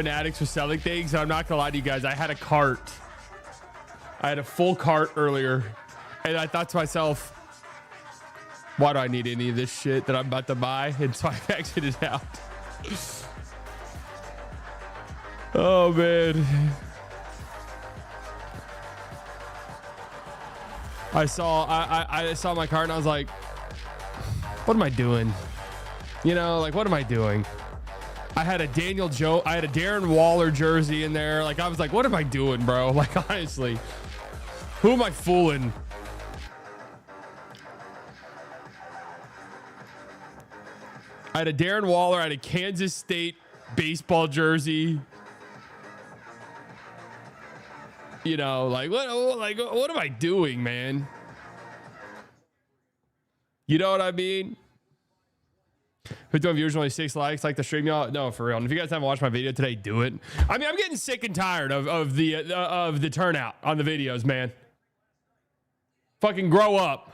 Fanatics was selling things. And I'm not gonna lie to you guys. I had a cart. I had a full cart earlier, and I thought to myself, why do I need any of this shit that I'm about to buy? And so I exited out. Oh man. I saw my cart and I was like, what am I doing? You know, like, what am I doing? I had a Darren Waller jersey in there. Like, I was like, what am I doing, bro? Like, honestly, who am I fooling? I had a Darren Waller. I had a Kansas State baseball jersey. You know, like what am I doing, man? You know what I mean? 51 viewers, only 6 likes. Like the stream, y'all. No, for real. And if you guys haven't watched my video today, do it. I mean, I'm getting sick and tired of the turnout on the videos, man. Fucking grow up.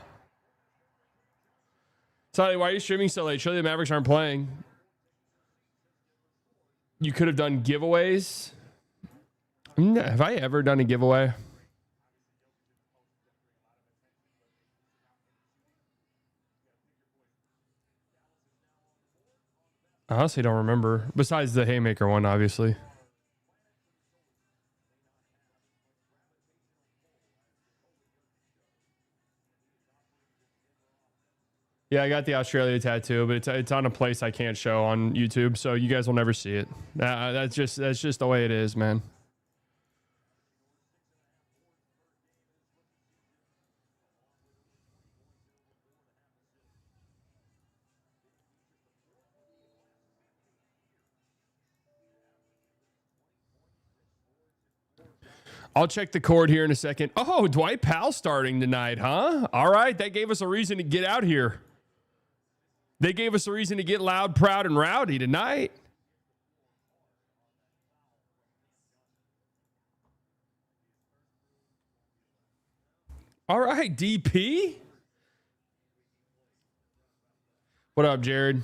Sorry, why are you streaming so late? Surely the Mavericks aren't playing. You could have done giveaways. Have I ever done a giveaway? I honestly don't remember. Besides the Haymaker one, obviously. Yeah, I got the Australia tattoo, but it's on a place I can't show on YouTube, so you guys will never see it. That's just the way it is, man. I'll check the cord here in a second. Oh, Dwight Powell starting tonight, huh? All right, that gave us a reason to get out here. They gave us a reason to get loud, proud, and rowdy tonight. All right, DP. What up, Jared?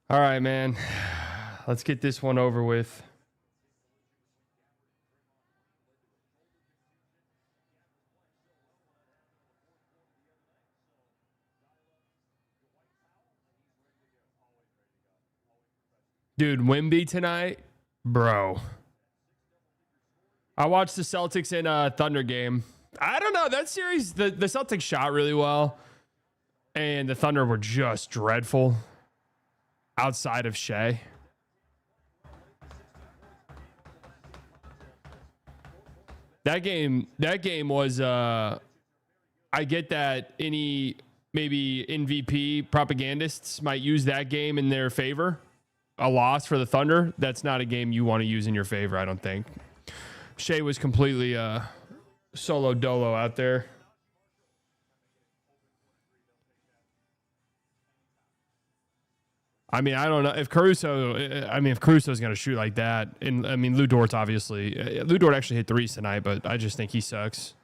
All right, man. Let's get this one over with. Dude, Wemby tonight, bro. I watched the Celtics and Thunder game. I don't know. That series, the Celtics shot really well, and the Thunder were just dreadful outside of Shea. That game was I get that any maybe MVP propagandists might use that game in their favor. A loss for the Thunder, that's not a game you want to use in your favor, I don't think. Shea was completely solo dolo out there. I mean, I don't know if Caruso's going to shoot like that. And I mean, Lou Dort's obviously, Lou Dort actually hit threes tonight, but I just think he sucks.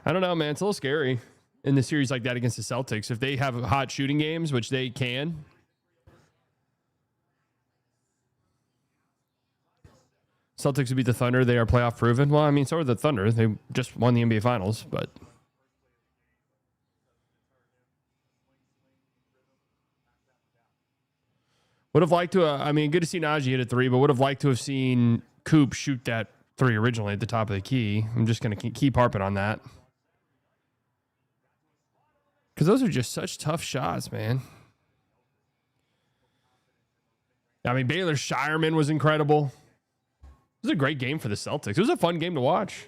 I don't know, man. It's a little scary in the series like that against the Celtics. If they have hot shooting games, which they can. Celtics would beat the Thunder. They are playoff proven. Well, I mean, so are the Thunder. They just won the NBA Finals, but. Would have liked to, I mean, good to see Najee hit a three, but would have liked to have seen Coop shoot that three originally at the top of the key. I'm just going to keep harping on that. Because those are just such tough shots, man. I mean, Baylor Shireman was incredible. It was a great game for the Celtics. It was a fun game to watch.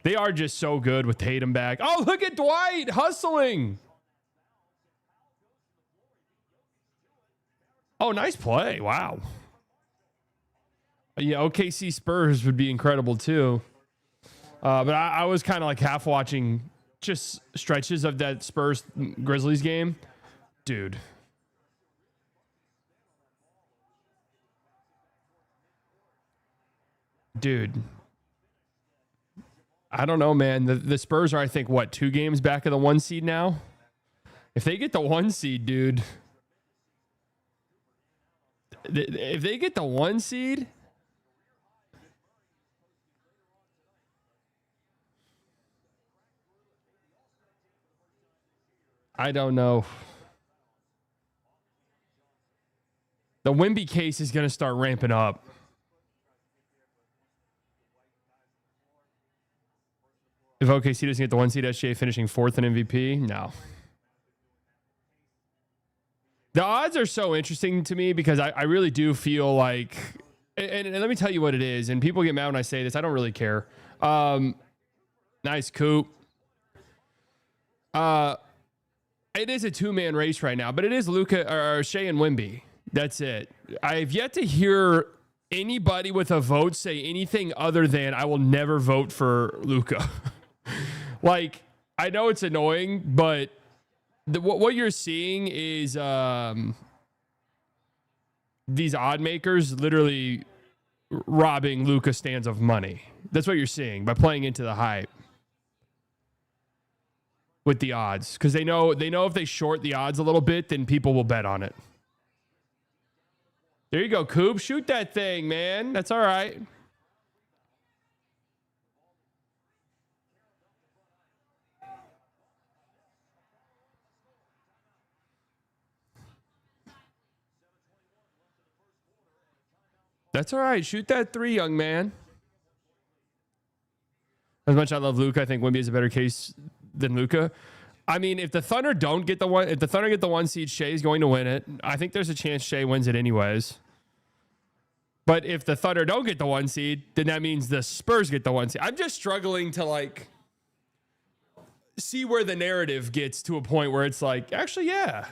They are just so good with Tatum back. Oh, look at Dwight hustling. Oh, nice play. Wow. Yeah, OKC Spurs would be incredible too. But I was kind of like half watching just stretches of that Spurs Grizzlies game. Dude. dude, I don't know, man. The Spurs are, I think, what, 2 games back of the 1 seed now? If they get the 1 seed, dude, if they get the 1 seed, I don't know. The Wemby case is going to start ramping up. If OKC doesn't get the 1 seed, SGA finishing 4th in MVP? No. The odds are so interesting to me because I really do feel like, and let me tell you what it is, and people get mad when I say this. I don't really care. Nice coup. It is a 2-man race right now, but it is Luka or Shea and Wemby. That's it. I've yet to hear anybody with a vote say anything other than I will never vote for Luka. Like, I know it's annoying, but what you're seeing is these odd makers literally robbing Luka stands of money. That's what you're seeing by playing into the hype with the odds, because they know if they short the odds a little bit, then people will bet on it. There you go, Coop. Shoot that thing, man. That's all right. That's all right. Shoot that 3, young man. As much as I love Luka, I think Wemby is a better case than Luka. I mean, if the Thunder get the 1 seed, Shea's going to win it. I think there's a chance Shea wins it anyways. But if the Thunder don't get the 1 seed, then that means the Spurs get the 1 seed. I'm just struggling to like see where the narrative gets to a point where it's like, actually, yeah.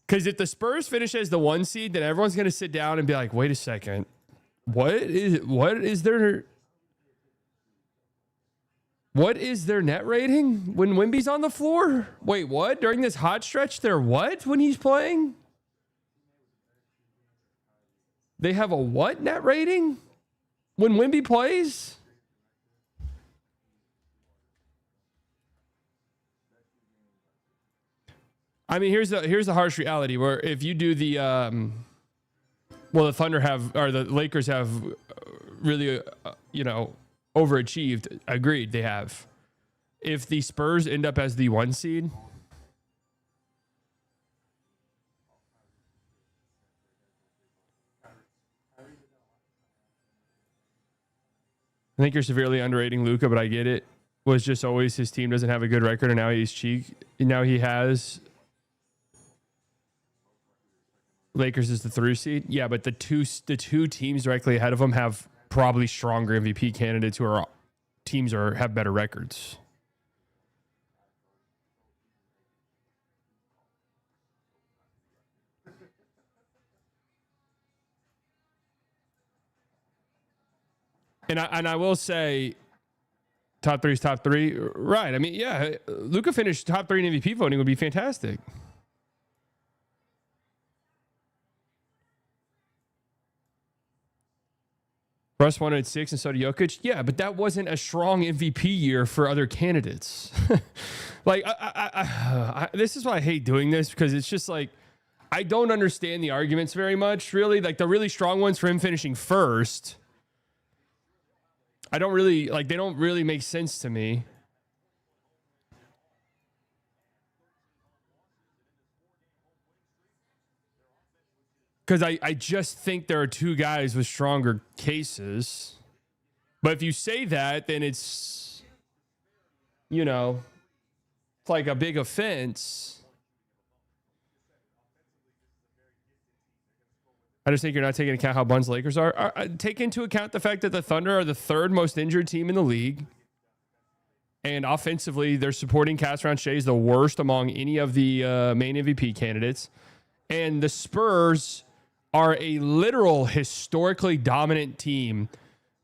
Because if the Spurs finish as the 1 seed, then everyone's going to sit down and be like, wait a second. What is their net rating when Wemby's on the floor? Wait, what? During this hot stretch, they're what when he's playing? They have a what net rating when Wemby plays? I mean, here's the harsh reality where if you do the the Thunder have, or the Lakers have really overachieved. Agreed, they have. If the Spurs end up as the 1 seed, I think you're severely underrating Luka, but I get it. Was just always his team doesn't have a good record, and now he has. Lakers is the 3 seed. Yeah, but the two teams directly ahead of them have probably stronger MVP candidates who are teams or have better records. And I will say, top 3 is top 3, right? I mean, yeah, Luka finished top 3 in MVP voting would be fantastic. Russ won at 6 and so did Jokic. Yeah, but that wasn't a strong MVP year for other candidates. Like, this is why I hate doing this, because it's just like, I don't understand the arguments very much, really. Like, the really strong ones for him finishing first, they don't really make sense to me. Because I just think there are 2 guys with stronger cases. But if you say that, then it's like a big offense. I just think you're not taking into account how buns Lakers are. Take into account the fact that the Thunder are the 3rd most injured team in the league. And offensively, their supporting cast around Shea is the worst among any of the main MVP candidates. And the Spurs are a literal historically dominant team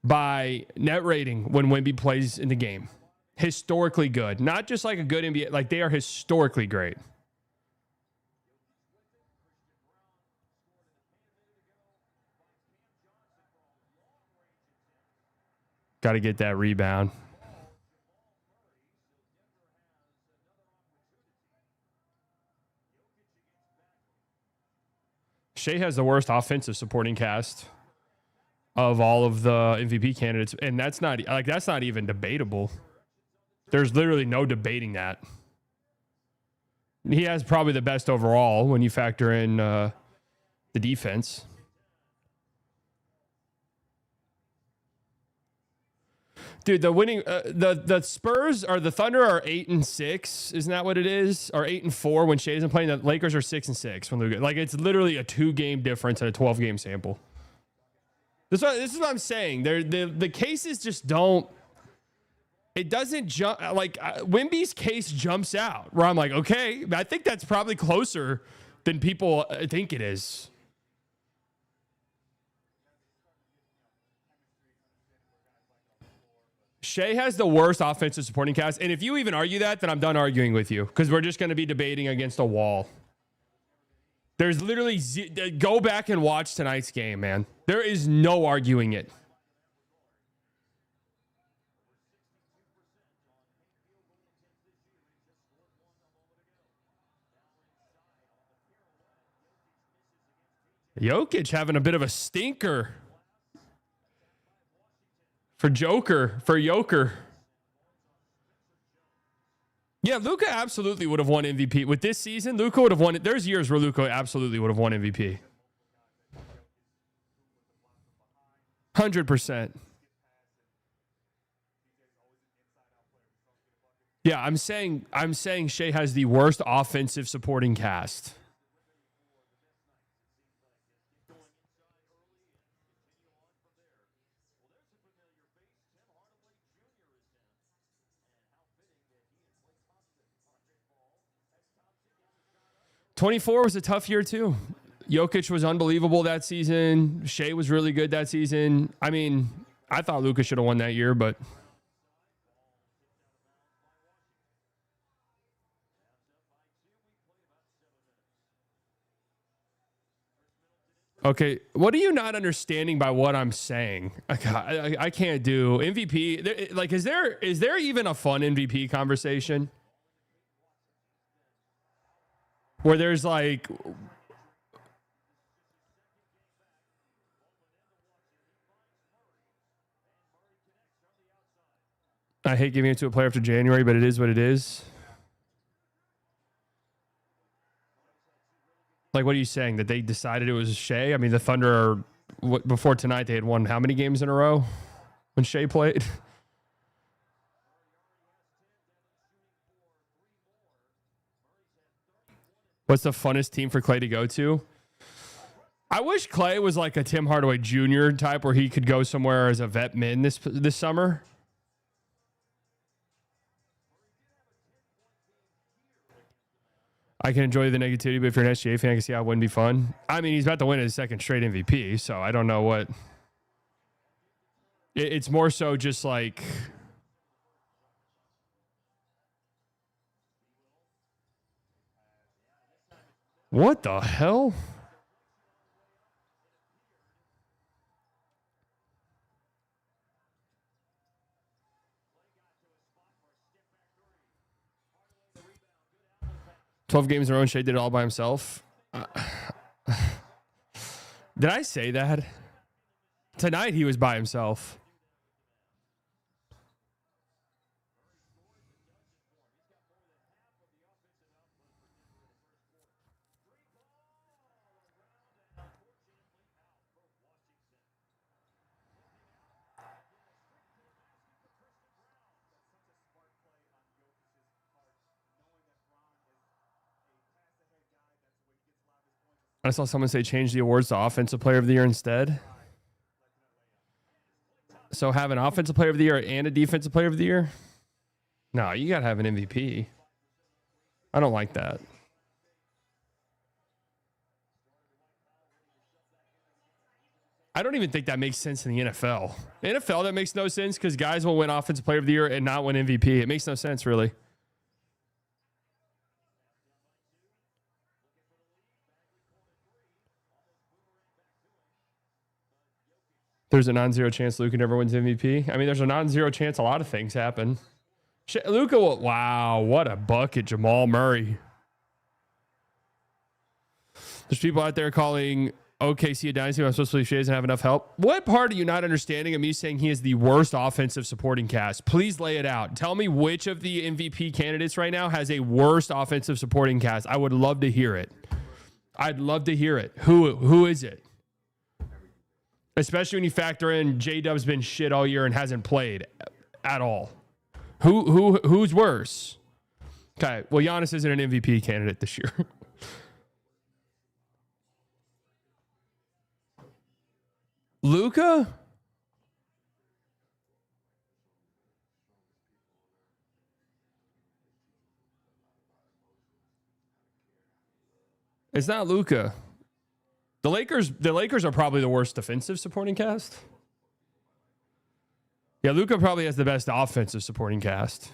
by net rating when Wemby plays in the game. Historically good. Not just like a good NBA. Like, they are historically great. Got to get that rebound. Shea has the worst offensive supporting cast of all of the MVP candidates, and that's not even debatable. There's literally no debating that. He has probably the best overall when you factor in the defense. Dude, the winning the Spurs or the Thunder are 8-6, isn't that what it is? Or 8-4 when Shea isn't playing. The Lakers are 6-6 when Luka. Like, it's literally a 2-game difference in a 12-game sample. This is what I'm saying. The cases just don't. It doesn't jump. Like, Wemby's case jumps out where I'm like, okay, I think that's probably closer than people think it is. Shea has the worst offensive supporting cast. And if you even argue that, then I'm done arguing with you because we're just going to be debating against a wall. There's literally go back and watch tonight's game, man. There is no arguing it. Jokic having a bit of a stinker. For Joker. Yeah, Luka absolutely would have won MVP. With this season, Luka would have won it. There's years where Luka absolutely would have won MVP. 100%. Yeah, I'm saying Shea has the worst offensive supporting cast. '24 was a tough year too. Jokic was unbelievable that season. Shea was really good that season. I mean, I thought Luka should have won that year, but okay, what are you not understanding by what I'm saying? I can't do MVP. Like, is there even a fun MVP conversation where there's like, I hate giving it to a player after January, but it is what it is. Like, what are you saying? That they decided it was Shea? I mean, the Thunder, before tonight, they had won how many games in a row when Shea played? What's the funnest team for Clay to go to? I wish Clay was like a Tim Hardaway Jr. type where he could go somewhere as a vet min this summer. I can enjoy the negativity, but if you're an SGA fan, I can see how it wouldn't be fun. I mean, he's about to win his second straight MVP, so I don't know what. It's more so just like. What the hell? "12 games in a row and Shea did it all by himself." Did I say that? Tonight he was by himself. I saw someone say change the awards to Offensive Player of the Year instead. So have an Offensive Player of the Year and a Defensive Player of the Year? No, you got to have an MVP. I don't like that. I don't even think that makes sense in the NFL. NFL, that makes no sense because guys will win Offensive Player of the Year and not win MVP. It makes no sense, really. There's a non-zero chance Luka never wins MVP. I mean, there's a non-zero chance a lot of things happen. Luka, wow, what a bucket, Jamal Murray. There's people out there calling OKC a dynasty. I'm supposed to believe she doesn't have enough help. What part are you not understanding of me saying he is the worst offensive supporting cast? Please lay it out. Tell me which of the MVP candidates right now has a worst offensive supporting cast. I would love to hear it. I'd love to hear it. Who is it? Especially when you factor in J-Dub's been shit all year and hasn't played at all. Who's worse? Okay, well, Giannis isn't an MVP candidate this year. Luka? It's not Luka. The Lakers are probably the worst defensive supporting cast. Yeah, Luka probably has the best offensive supporting cast.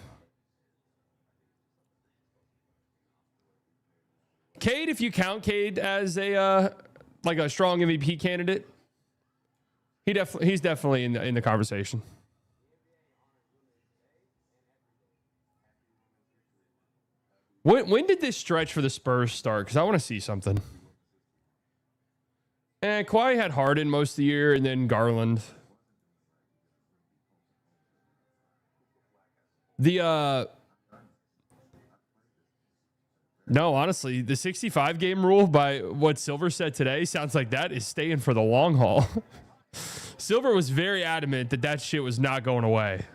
Cade, if you count Cade as a like a strong MVP candidate, he's definitely in the conversation. When did this stretch for the Spurs start? Because I want to see something. And Kawhi had Harden most of the year, and then Garland. No, honestly, the 65 game rule by what Silver said today sounds like that is staying for the long haul. Silver was very adamant that shit was not going away,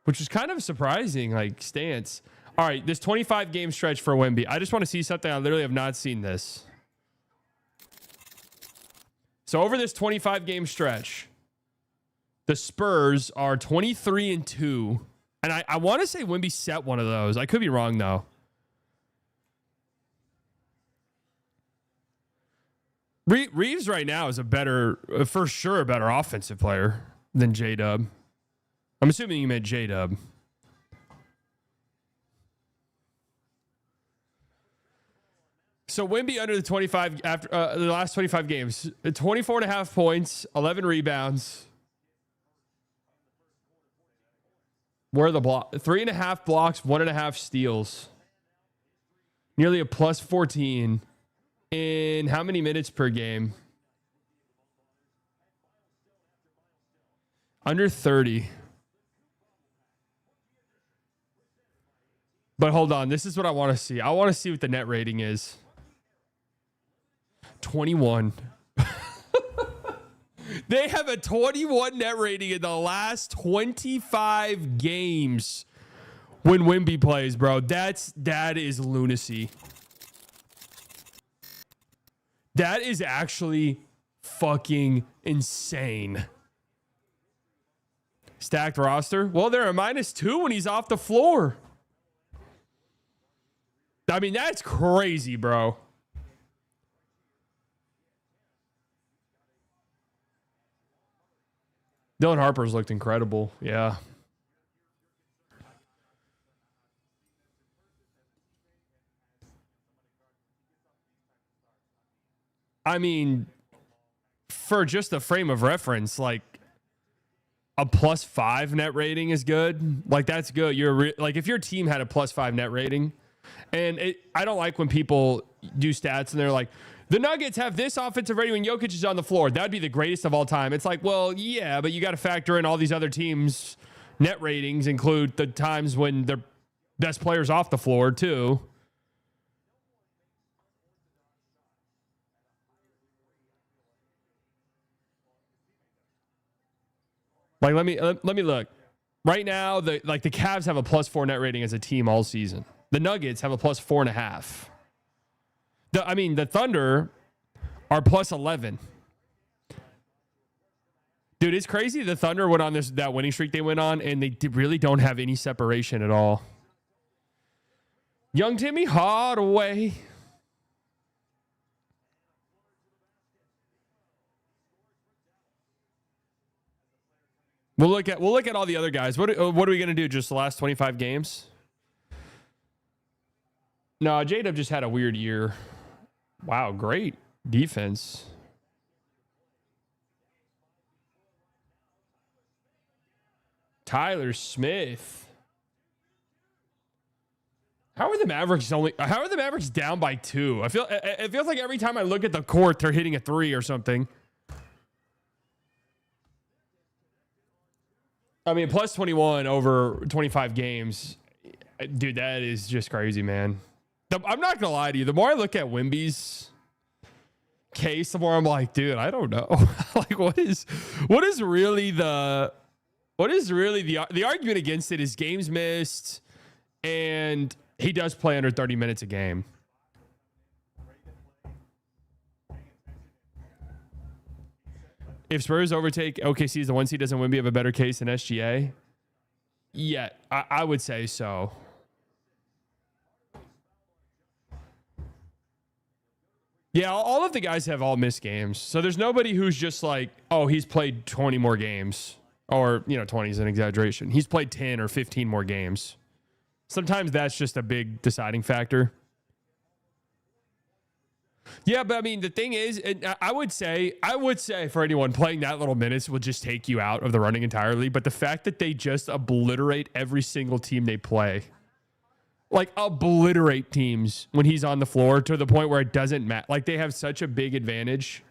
which was kind of surprising, like, stance. All right, this 25 game stretch for Wemby. I just want to see something. I literally have not seen this. So over this 25 game stretch, the Spurs are 23-2. And I want to say Wemby set one of those. I could be wrong, though. Reeves right now is for sure a better offensive player than J-Dub. I'm assuming you meant J-Dub. So Wemby under the 25 after the last 25 games, 24.5 points, 11 rebounds. Where are the block? 3.5 blocks, 1.5 steals. Nearly a plus 14 in how many minutes per game? Under 30. But hold on, this is what I want to see. I want to see what the net rating is. 21. They have a 21 net rating in the last 25 games when Wemby plays, bro. That is lunacy. That is actually fucking insane. Stacked roster. Well, they're a -2 when he's off the floor. I mean, that's crazy, bro. Dylan Harper's looked incredible. Yeah. I mean, for just a frame of reference, like a +5 net rating is good. Like that's good. Like if your team had a +5 net rating, and I don't like when people do stats and they're like, the Nuggets have this offensive rating when Jokic is on the floor. That'd be the greatest of all time. It's like, well, yeah, but you got to factor in all these other teams' net ratings include the times when their best players off the floor too. Like, let me look. Right now, the Cavs have a +4 net rating as a team all season. The Nuggets have a +4.5. The Thunder are +11. Dude, it's crazy. The Thunder went on that winning streak they went on, and they really don't have any separation at all. Young Timmy Hardaway. We'll look at all the other guys. What are we gonna do? Just the last 25 games? No, J-Dub just had a weird year. Wow, great defense. Tyler Smith. How are the Mavericks down by 2? It feels like every time I look at the court, they're hitting a 3 or something. I mean, plus 21 over 25 games. Dude, that is just crazy, man. I'm not going to lie to you. The more I look at Wemby's case, the more I'm like, dude, I don't know. Like, what is really the argument against it is games missed, and he does play under 30 minutes a game. If Spurs overtake OKC as the 1 seed, doesn't Wemby have a better case than SGA? Yeah, I would say so. Yeah, all of the guys have all missed games. So there's nobody who's just like, oh, he's played 20 more games. Or, 20 is an exaggeration. He's played 10 or 15 more games. Sometimes that's just a big deciding factor. Yeah, but I mean, the thing is, I would say for anyone playing that little minutes will just take you out of the running entirely. But the fact that they just obliterate every single team they play, like obliterate teams when he's on the floor to the point where it doesn't matter. Like they have such a big advantage.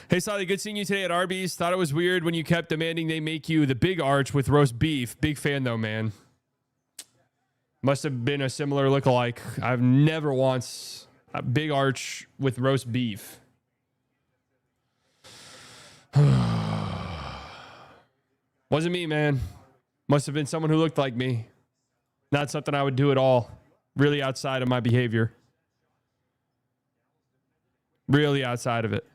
Hey, Sally, good seeing you today at Arby's. Thought it was weird when you kept demanding they make you the big arch with roast beef. Big fan, though, man. Must have been a similar lookalike. I've never once a big arch with roast beef. Wasn't me, man. Must have been someone who looked like me. Not something I would do at all. Really outside of my behavior. Really outside of it.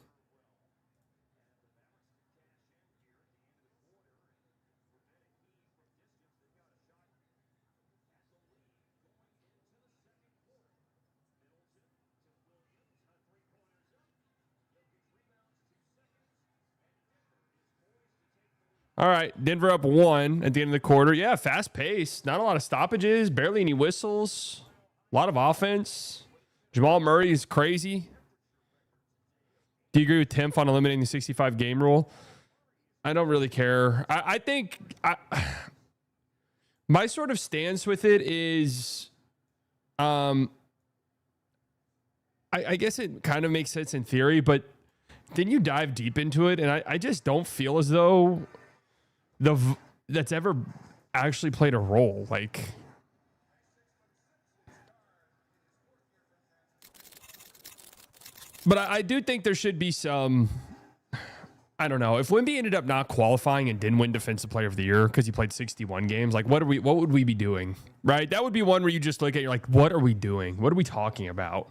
All right, Denver up 1 at the end of the quarter. Yeah, fast pace. Not a lot of stoppages. Barely any whistles. A lot of offense. Jamal Murray is crazy. Do you agree with Tim on eliminating the 65 game rule? I don't really care. I think my sort of stance with it is, I guess it kind of makes sense in theory, but then you dive deep into it, and I just don't feel as though that's ever actually played a role. Like, but I do think there should be some, I don't know, if Wemby ended up not qualifying and didn't win Defensive Player of the Year because he played 61 games, like what would we be doing? Right? That would be one where you just look at, you're like, what are we doing? What are we talking about?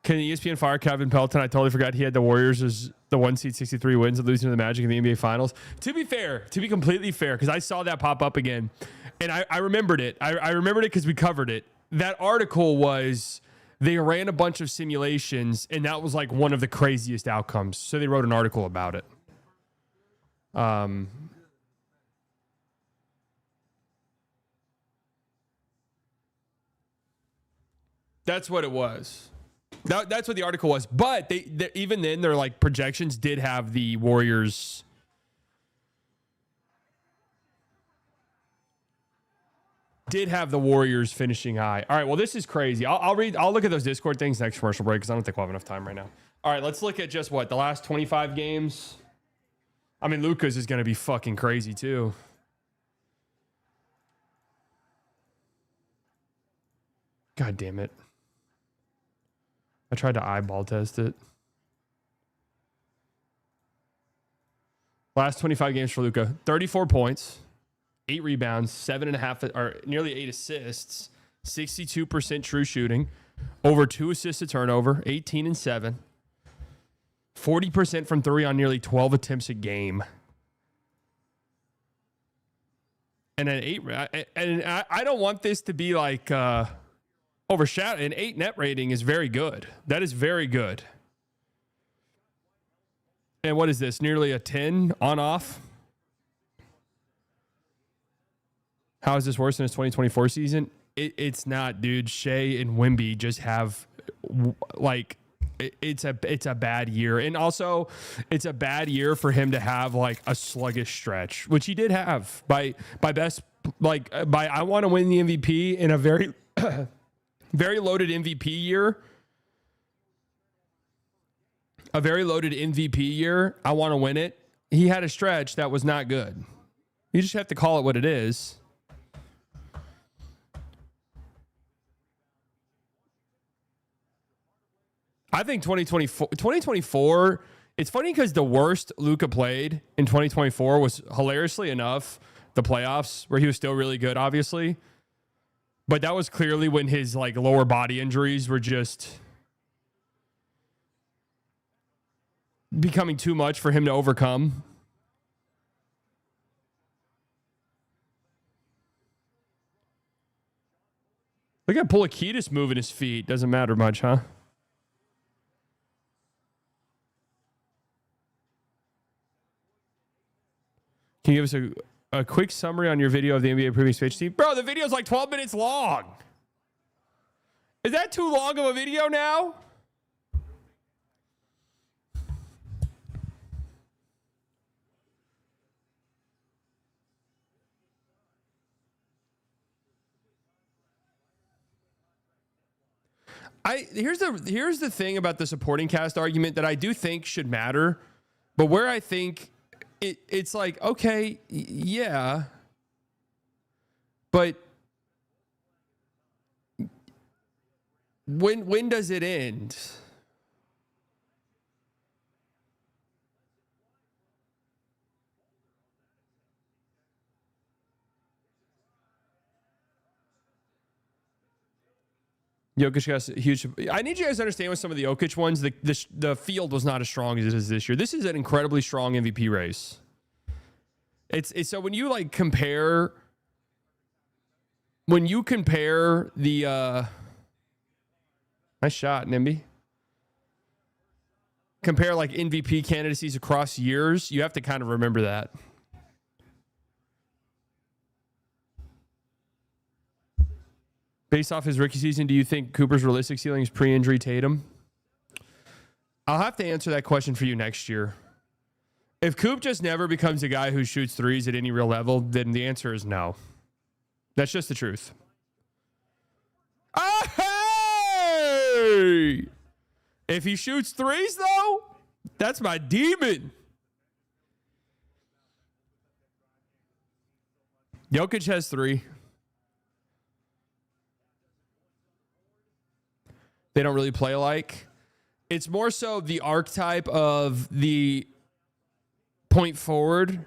Can the ESPN fire Kevin Pelton? I totally forgot he had the Warriors as the 1 seed, 63 wins, and losing to the Magic in the NBA Finals. To be completely fair, because I saw that pop up again, and I remembered it. I remembered it because we covered it. That article was, they ran a bunch of simulations, and that was like one of the craziest outcomes. So they wrote an article about it. That's what it was. That's what the article was. But they even then, their like projections did have the Warriors. Finishing high. All right. Well, this is crazy. I'll look at those Discord things next commercial break because I don't think we'll have enough time right now. All right. Let's look at just the last 25 games. I mean, Luka's is going to be fucking crazy too. God damn it. I tried to eyeball test it. Last 25 games for Luka. 34 points, 8 rebounds, 7.5 or nearly 8 assists, 62% true shooting, over 2 assists to turnover, 18 and 7, 40% from 3 on nearly 12 attempts a game. And an 8, and I don't want this to be like overshadowed. An 8 net rating is very good. That is very good. And what is this? Nearly a 10 on off. How is this worse than his 2024 season? it's not, dude. Shea and Wemby just have like it's a bad year, and also it's a bad year for him to have like a sluggish stretch, which he did have by best by I want to win the MVP in a very very loaded MVP year. A very loaded MVP year. I want to win it. He had a stretch that was not good. You just have to call it what it is. I think 2024, it's funny because the worst Luka played in 2024 was, hilariously enough, the playoffs, where he was still really good, obviously. But that was clearly when his like lower body injuries were just becoming too much for him to overcome. Look at Polikitis moving his feet. Doesn't matter much, huh? Can you give us a quick summary on your video of the NBA Premium Space Team? Bro, the video's like 12 minutes long. Is that too long of a video now? Here's the thing about the supporting cast argument that I do think should matter, but where I think it's like, okay, yeah, but when does it end? Jokic has a huge. I need you guys to understand with some of the Jokic ones, the field was not as strong as it is this year. This is an incredibly strong MVP race. It's so when you like compare the nice shot, Nimby. Compare like MVP candidacies across years, you have to kind of remember that. Based off his rookie season, do you think Cooper's realistic ceiling is pre-injury Tatum? I'll have to answer that question for you next year. If Coop just never becomes a guy who shoots threes at any real level, then the answer is no. That's just the truth. Oh, hey! If he shoots threes, though, that's my demon. Jokic has 3. They don't really play alike. It's more so the archetype of the point forward.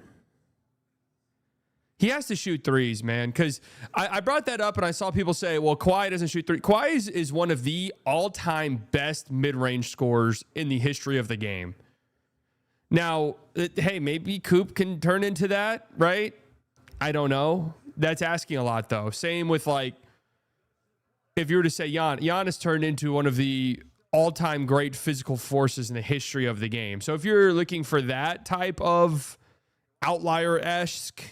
He has to shoot threes, man, because I brought that up and I saw people say, well, Kawhi doesn't shoot threes. Kawhi is one of the all-time best mid-range scorers in the history of the game. Now, hey, maybe Coop can turn into that, right? I don't know. That's asking a lot, though. Same with, like, if you were to say Giannis turned into one of the all-time great physical forces in the history of the game. So if you're looking for that type of outlier-esque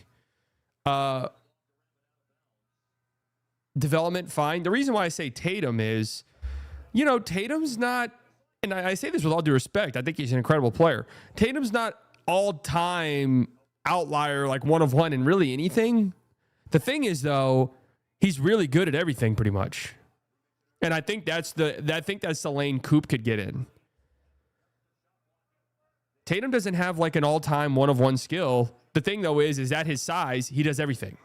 development, fine. The reason why I say Tatum is, Tatum's not, and I say this with all due respect, I think he's an incredible player. Tatum's not all-time outlier, like one of one in really anything. The thing is, though, he's really good at everything pretty much. And I think that's the lane Coop could get in. Tatum doesn't have like an all-time one-of-one skill. The thing, though, is at his size, he does everything.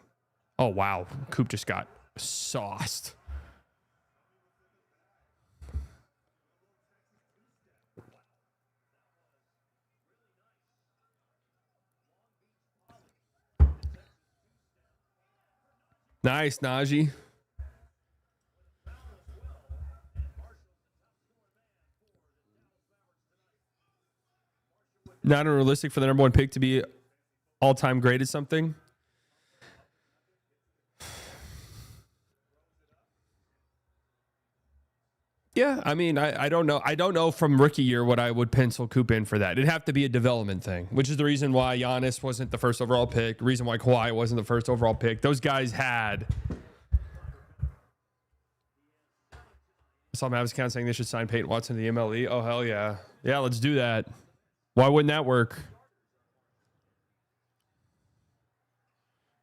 Oh, wow. Coop just got sauced. Nice, Najee. Not unrealistic for the number 1 pick to be all-time great at something. Yeah, I mean, I don't know. I don't know from rookie year what I would pencil Coop in for that. It'd have to be a development thing, which is the reason why Giannis wasn't the first overall pick, the reason why Kawhi wasn't the first overall pick. Those guys had I saw Mavs account saying they should sign Peyton Watson to the MLE. Oh, hell yeah. Yeah, let's do that. Why wouldn't that work?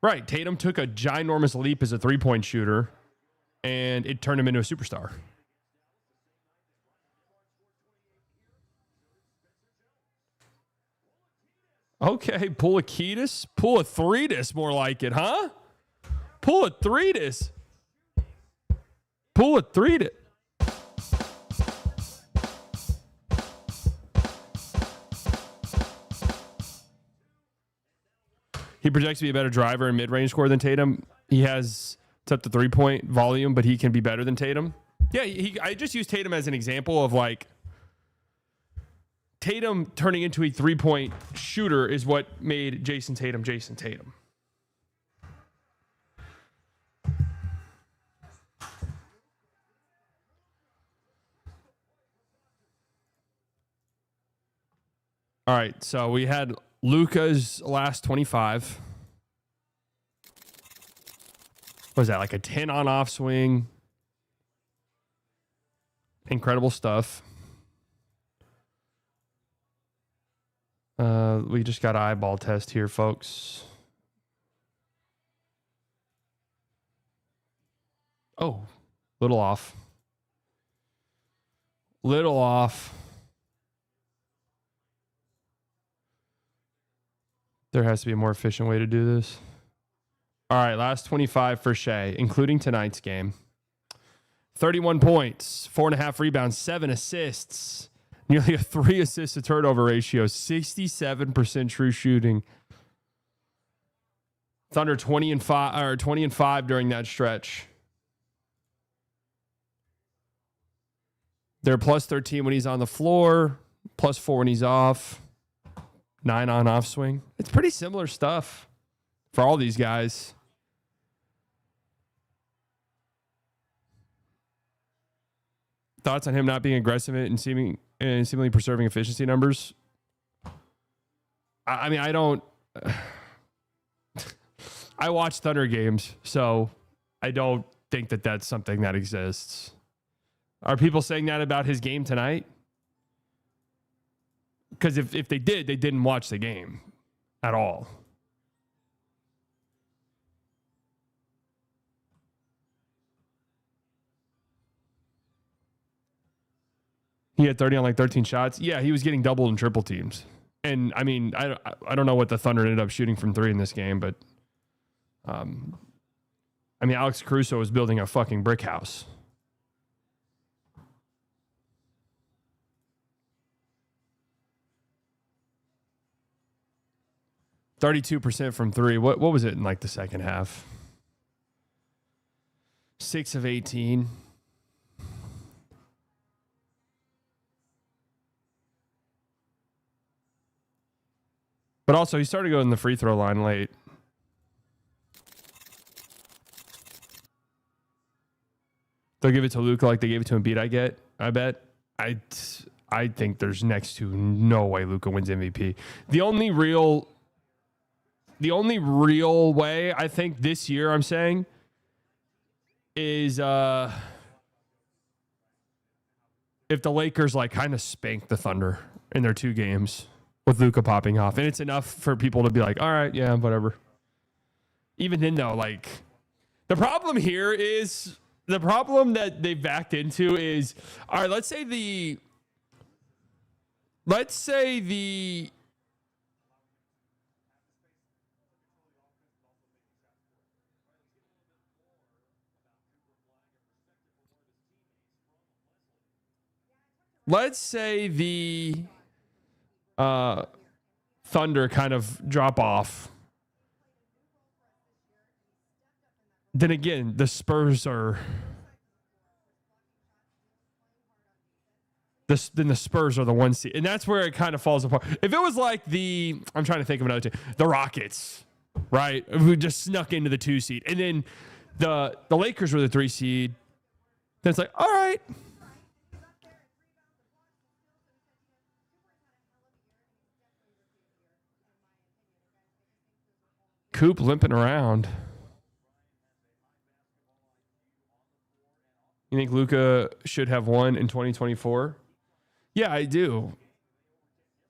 Right. Tatum took a ginormous leap as a three-point shooter, and it turned him into a superstar. Okay, pull a Ketis. Pull a Threedis, more like it, huh? Pull a Threedis. Pull a Threedis. He projects to be a better driver and mid-range scorer than Tatum. He has it's up to three-point volume, but he can be better than Tatum. Yeah, I just used Tatum as an example of like Tatum turning into a three-point shooter is what made Jason Tatum Jason Tatum. All right, so we had Luka's last 25. What was that, like a 10 on off swing? Incredible stuff. We just got an eyeball test here, folks. Oh, little off. Little off. There has to be a more efficient way to do this. All right, last 25 for Shea, including tonight's game. 31 points, 4.5 rebounds, 7 assists, nearly a 3 assist to turnover ratio, 67% true shooting. Thunder 20 and 5 during that stretch. They're plus 13 when he's on the floor, plus 4 when he's off. 9 on off swing. It's pretty similar stuff for all these guys. Thoughts on him not being aggressive and seemingly preserving efficiency numbers? I mean, I don't. I watch Thunder games, so I don't think that that's something that exists. Are people saying that about his game tonight? Because if they did, they didn't watch the game at all. He had 30 on like 13 shots. Yeah, he was getting double and triple teams. And I mean, I don't know what the Thunder ended up shooting from 3 in this game, but I mean, Alex Caruso was building a fucking brick house. %32 from 3. What was it in like the second half? 6 of 18. But also, he started going the free throw line late. They'll give it to Luka like they gave it to Embiid, I bet. I think there's next to no way Luka wins MVP. The only real way I think this year I'm saying is if the Lakers like kind of spank the Thunder in their 2 games with Luka popping off, and it's enough for people to be like, all right, yeah, whatever. Even then though, like the problem here is the problem that they backed into is, all right, let's say the Thunder kind of drop off. Then again, the Spurs are then the Spurs are the 1 seed. And that's where it kind of falls apart. If it was like I'm trying to think of another team, the Rockets, right? Who just snuck into the 2 seed. And then the Lakers were the 3 seed. Then it's like, all right. Coop limping around. You think Luka should have won in 2024? Yeah, I do.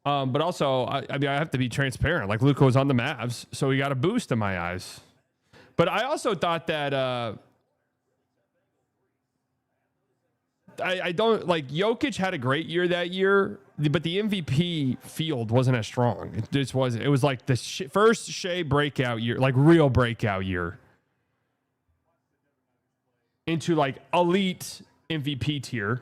But also, I mean, I have to be transparent. Like, Luka was on the Mavs, so he got a boost in my eyes. But I also thought that I don't like Jokic had a great year that year, but the MVP field wasn't as strong. It just wasn't. It was like the first Shea breakout year, like real breakout year, into like elite MVP tier.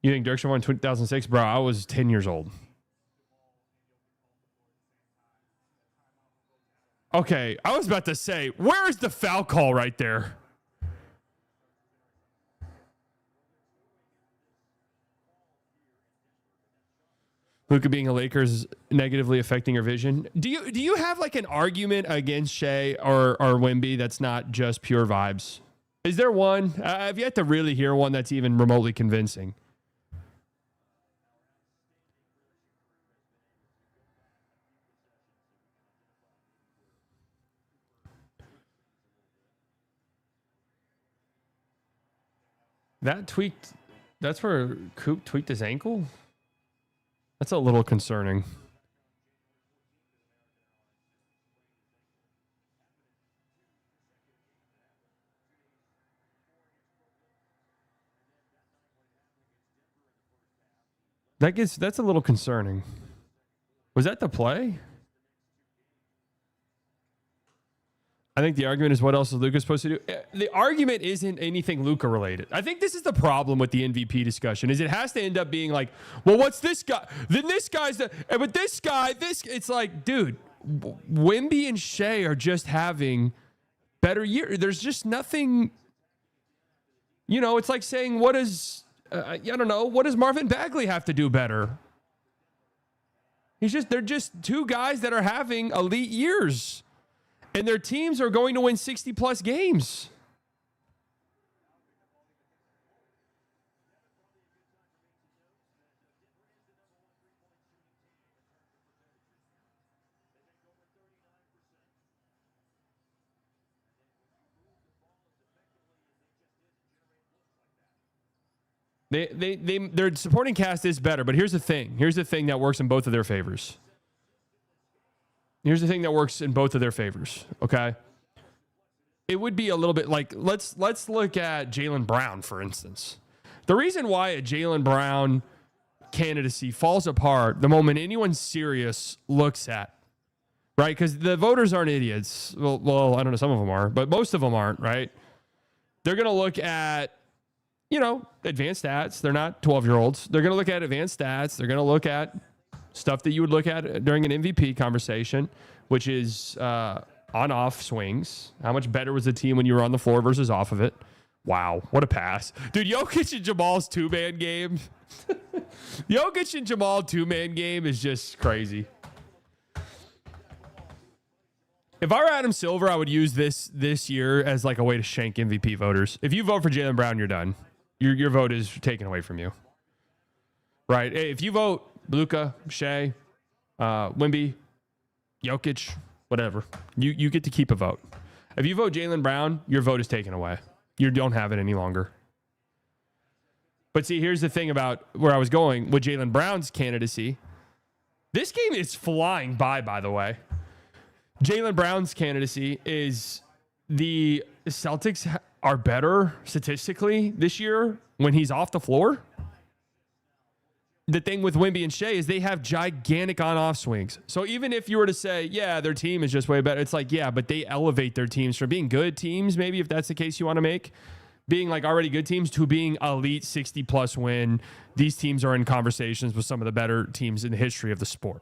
You think Dirk should won 2006? Bro, I was 10 years old. Okay, I was about to say, where's the foul call right there? Luka being a Lakers negatively affecting your vision. Do you have like an argument against Shea or Wemby that's not just pure vibes? Is there one? I've yet to really hear one that's even remotely convincing. That tweaked. That's where Coop tweaked his ankle? That's a little concerning. That's a little concerning. Was that the play? I think the argument is what else is Luka supposed to do? The argument isn't anything Luka related. I think this is the problem with the MVP discussion is it has to end up being like, well, what's this guy? Then this guy's but this guy, it's like, dude, Wemby and Shea are just having better year. There's just nothing, it's like saying, what does Marvin Bagley have to do better? They're just two guys that are having elite years. And their teams are going to win 60-plus games. Their supporting cast is better, but here's the thing. Here's the thing that works in both of their favors. Okay? It would be a little bit like, let's look at Jaylen Brown, for instance. The reason why a Jaylen Brown candidacy falls apart the moment anyone serious looks at, right? Because the voters aren't idiots. Well, I don't know, some of them are, but most of them aren't, right? They're going to look at, advanced stats. They're not 12-year-olds. They're going to look at advanced stats. They're going to look at stuff that you would look at during an MVP conversation, which is on-off swings. How much better was the team when you were on the floor versus off of it? Wow, what a pass. Dude, Jokic and Jamal's two-man game. Jokic and Jamal two-man game is just crazy. If I were Adam Silver, I would use this year as like a way to shank MVP voters. If you vote for Jaylen Brown, you're done. Your vote is taken away from you. Right? Hey, if you vote Luka, Shea, Wemby, Jokic, whatever, you get to keep a vote. If you vote Jaylen Brown, your vote is taken away. You don't have it any longer. But see, here's the thing about where I was going with Jaylen Brown's candidacy. This game is flying by the way. Jaylen Brown's candidacy is the Celtics are better statistically this year when he's off the floor. The thing with Wemby and Shea is they have gigantic on-off swings. So even if you were to say, yeah, their team is just way better, it's like, yeah, but they elevate their teams from being good teams, maybe if that's the case you want to make, being like already good teams to being elite 60-plus win. These teams are in conversations with some of the better teams in the history of the sport.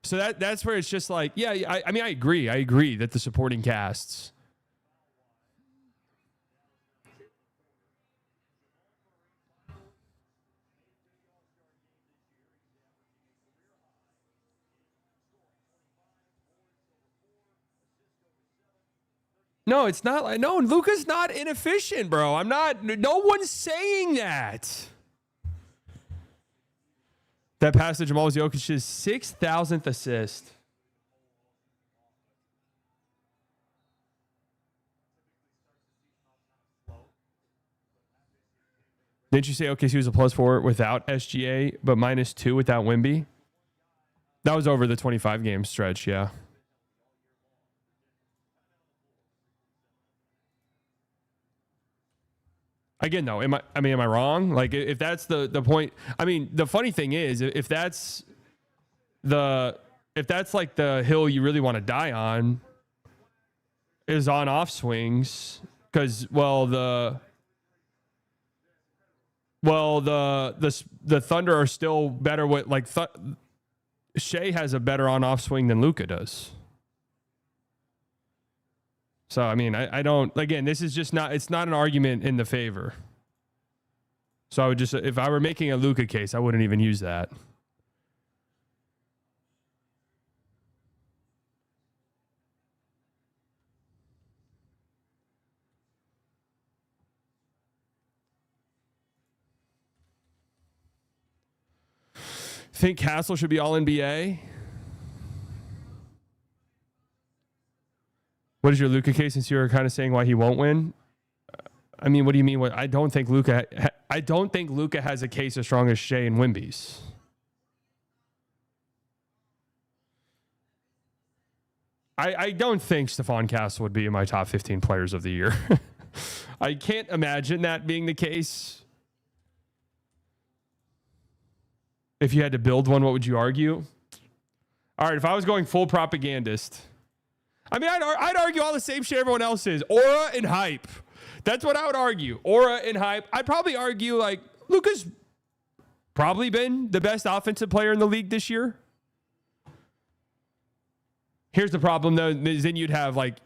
So that's where it's just like, yeah, I mean, I agree that the supporting casts. No, it's not like, no, Luka's not inefficient, bro. No one's saying that. That pass to Jamal was Jokic's 6,000th assist. Didn't you say OKC was a +4 without SGA, but -2 without Wemby? That was over the 25 game stretch, yeah. Again, though, am I wrong? Like, if that's the point, I mean, the funny thing is, if that's like the hill you really want to die on, is on off swings, because the Thunder are still better with like Shea has a better on off swing than Luka does. So I mean, I don't, again, this is just not, it's not an argument in the favor. So I would just, if I were making a Luka case, I wouldn't even use that. Think Castle should be all NBA? What is your Luka case, since you're kind of saying why he won't win? I mean, what do you mean? I don't think Luka has a case as strong as Shea and Wemby's. I don't think Stephon Castle would be in my top 15 players of the year. I can't imagine that being the case. If you had to build one, what would you argue? All right, if I was going full propagandist, I mean, I'd argue all the same shit everyone else is. Aura and hype. That's what I would argue. Aura and hype. I'd probably argue like Luka's probably been the best offensive player in the league this year. Here's the problem, though. Then you'd have Jokic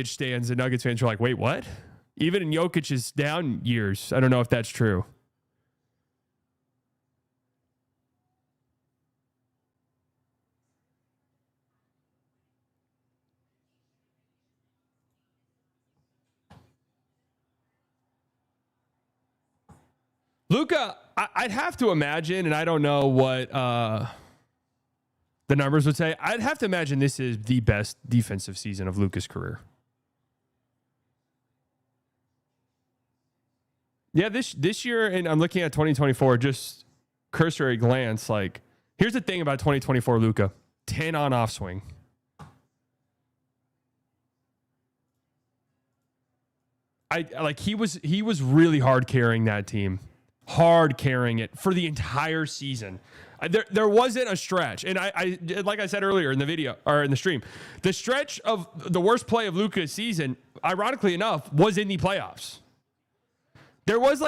stands and Nuggets fans are like, wait, what? Even in Jokic's down years, I don't know if that's true. Luka, I'd have to imagine, and I don't know what the numbers would say. I'd have to imagine this is the best defensive season of Luka's career. Yeah, this year, and I'm looking at 2024, just cursory glance. Like, here's the thing about 2024 Luka: 10 on off swing. He was really hard carrying that team. Hard carrying it for the entire season. There wasn't a stretch. And I like I said earlier in the video or in the stream, the stretch of the worst play of Luka's season, ironically enough, was in the playoffs. There was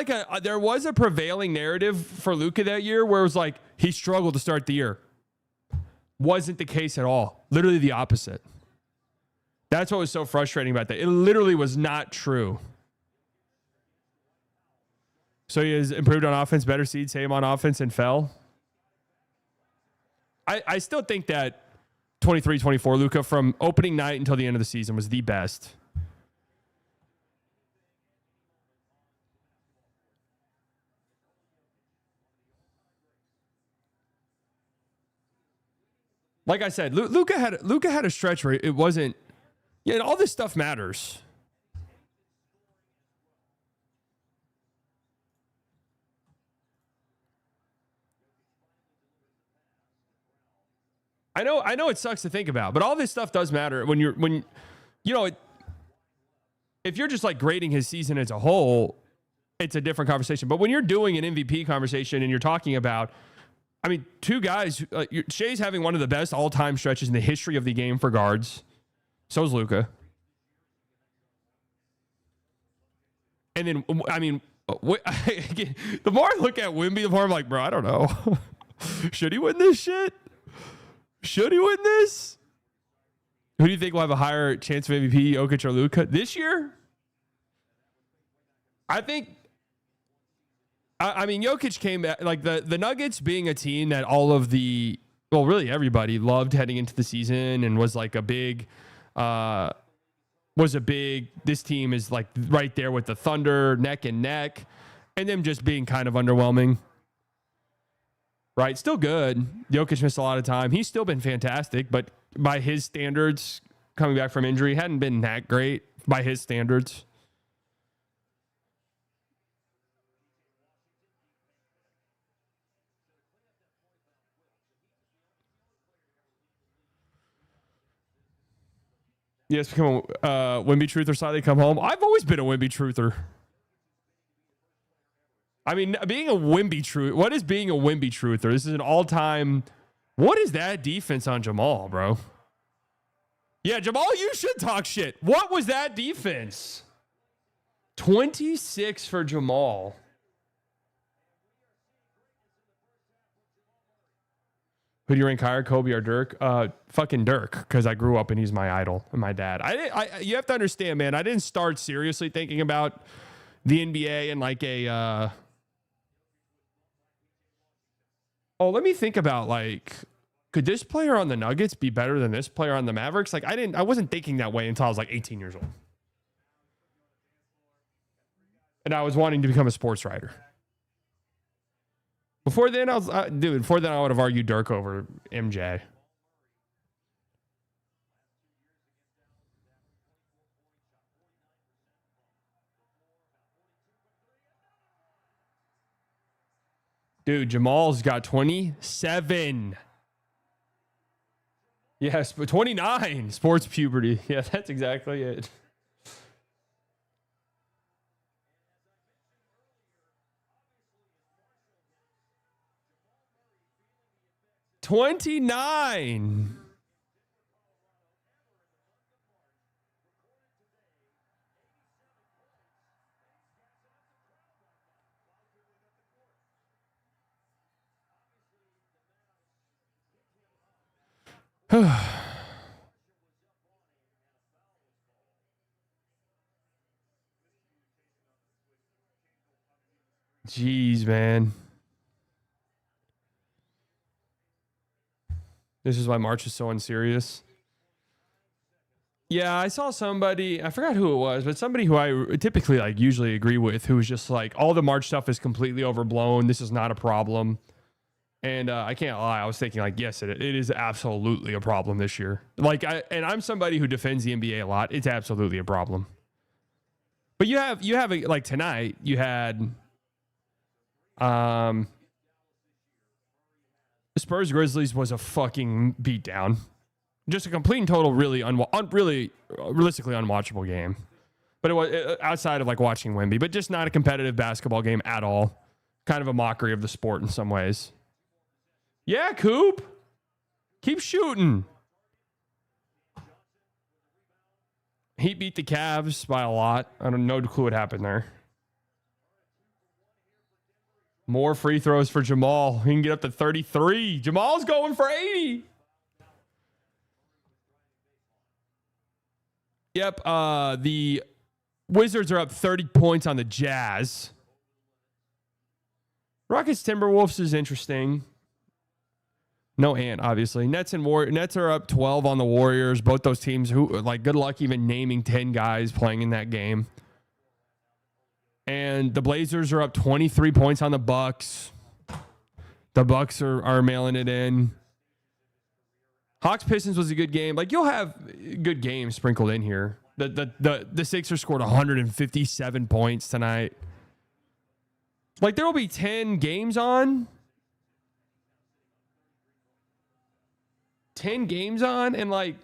a prevailing narrative for Luka that year where it was like he struggled to start the year. Wasn't the case at all. Literally the opposite. That's what was so frustrating about that. It literally was not true. So he has improved on offense, better seed, same on offense, and fell. I still think that 23-24 Luka from opening night until the end of the season was the best. Like I said, Luka had a stretch where it wasn't. Yeah, and all this stuff matters. I know it sucks to think about, but all this stuff does matter when if you're just like grading his season as a whole, it's a different conversation. But when you're doing an MVP conversation and you're talking about, I mean, two guys, Shea's having one of the best all-time stretches in the history of the game for guards. So is Luka. And then, I mean, the more I look at Wemby, the more I'm like, bro, I don't know. Should he win this shit? Should he win this? Who do you think will have a higher chance of MVP, Jokic or Luka this year? I think. I mean, Jokic came back, like the Nuggets being a team that really everybody loved heading into the season and was like this team is like right there with the Thunder, neck and neck, and them just being kind of underwhelming. Right, still good. Jokic missed a lot of time. He's still been fantastic, but by his standards, coming back from injury, hadn't been that great by his standards. Yes, become a Wemby truther slightly come home. I've always been a Wemby truther. I mean, being a Wemby truther. What is being a Wemby truther? This is an all-time. What is that defense on Jamal, bro? Yeah, Jamal, you should talk shit. What was that defense? 26 for Jamal. Who do you rank higher, Kobe or Dirk? Fucking Dirk, because I grew up and he's my idol and my dad. You have to understand, man, I didn't start seriously thinking about the NBA and like a... Oh, let me think about like, could this player on the Nuggets be better than this player on the Mavericks? Like I wasn't thinking that way until I was like 18 years old. And I was wanting to become a sports writer. Before then, I was, before then I would have argued Dirk over MJ. Dude, Jamal's got 27. Yes, but 29. Sports puberty. Yeah, that's exactly it. $29. Jeez, man. This is why March is so unserious. Yeah, I saw somebody, I forgot who it was, but somebody who I typically like usually agree with, who was just like, all the March stuff is completely overblown. This is not a problem. And I can't lie, I was thinking like, yes, it is absolutely a problem this year. Like, I'm somebody who defends the NBA a lot. It's absolutely a problem. But you have like tonight, you had Spurs Grizzlies was a fucking beatdown. Just a complete and total, really realistically unwatchable game. But it was outside of like watching Wemby, but just not a competitive basketball game at all. Kind of a mockery of the sport in some ways. Yeah, Coop. Keep shooting. Heat beat the Cavs by a lot. I don't know, no clue what happened there. More free throws for Jamal. He can get up to 33. Jamal's going for 80. Yep. The Wizards are up 30 points on the Jazz. Rockets Timberwolves is interesting. No Ant, obviously. Nets are up 12 on the Warriors. Both those teams who like good luck even naming 10 guys playing in that game. And the Blazers are up 23 points on the Bucks. The Bucks are mailing it in. Hawks Pistons was a good game. Like you'll have good games sprinkled in here. The Sixers scored 157 points tonight. Like there will be 10 games on. 10 games on, and like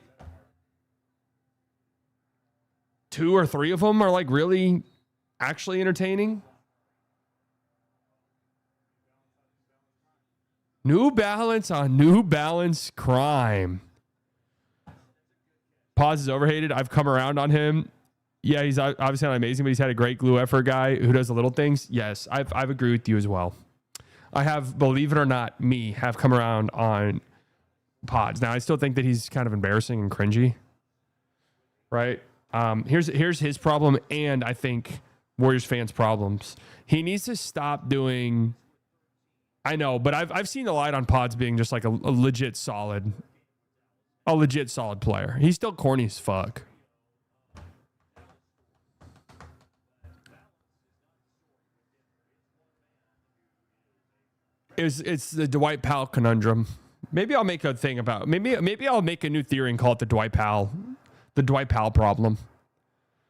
2 or 3 of them are like really actually entertaining. New Balance on New Balance crime. Pause is overhated. I've come around on him. Yeah, he's obviously not amazing, but he's had a great glue effort guy who does the little things. Yes, I've agreed with you as well. I have, believe it or not, have come around on Pods. Now, I still think that he's kind of embarrassing and cringy, right? Here's his problem, and I think Warriors fans' problems. He needs to stop doing... I know, but I've seen the light on Pods being just like a legit solid player. He's still corny as fuck. It's the Dwight Powell conundrum. Maybe I'll make a thing about maybe I'll make a new theory and call it the Dwight Powell problem.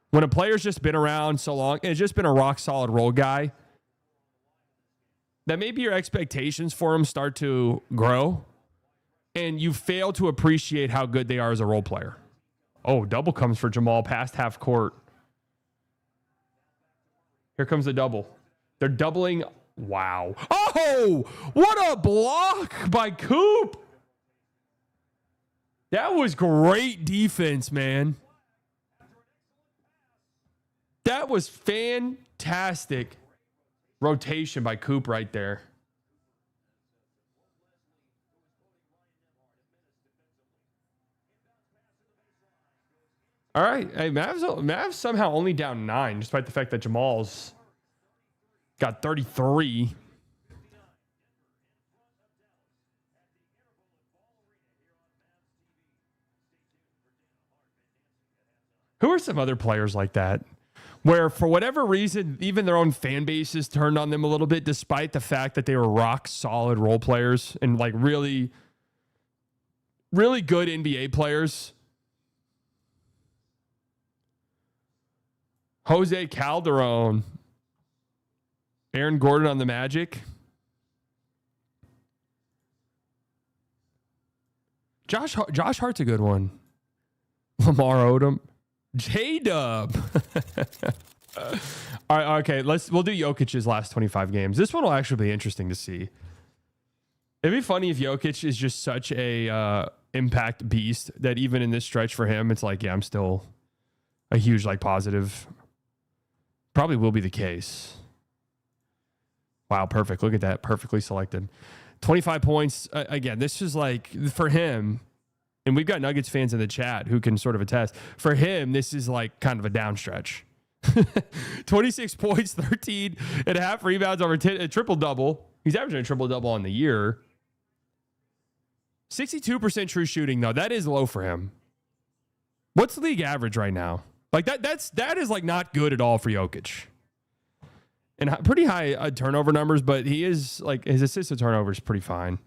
When a player's just been around so long and it's just been a rock solid role guy, that maybe your expectations for him start to grow and you fail to appreciate how good they are as a role player. Oh, double comes for Jamal past half court. Here comes the double. They're doubling. Wow. Oh, what a block by Coop. That was great defense, man. That was fantastic rotation by Coop right there. All right. Hey, Mavs somehow only down 9, despite the fact that Jamal's got 33. Who are some other players like that? Where for whatever reason, even their own fan bases turned on them a little bit, despite the fact that they were rock solid role players and like really, really good NBA players. Jose Calderon, Aaron Gordon on the Magic. Josh Hart's a good one. Lamar Odom. J-Dub. All right, okay, we'll do Jokic's last 25 games. This one will actually be interesting to see. It'd be funny if Jokic is just such a impact beast that even in this stretch for him, it's like, yeah, I'm still a huge like positive. Probably will be the case. Wow, perfect. Look at that. Perfectly selected. 25 points. Again, this is like, for him, and we've got Nuggets fans in the chat who can sort of attest. For him, this is like kind of a down stretch. 26 points, 13 and a half rebounds over 10, a triple-double. He's averaging a triple-double on the year. 62% true shooting, though. That is low for him. What's the league average right now? Like that is like not good at all for Jokic. And pretty high turnover numbers, but he is like his assist to turnover is pretty fine.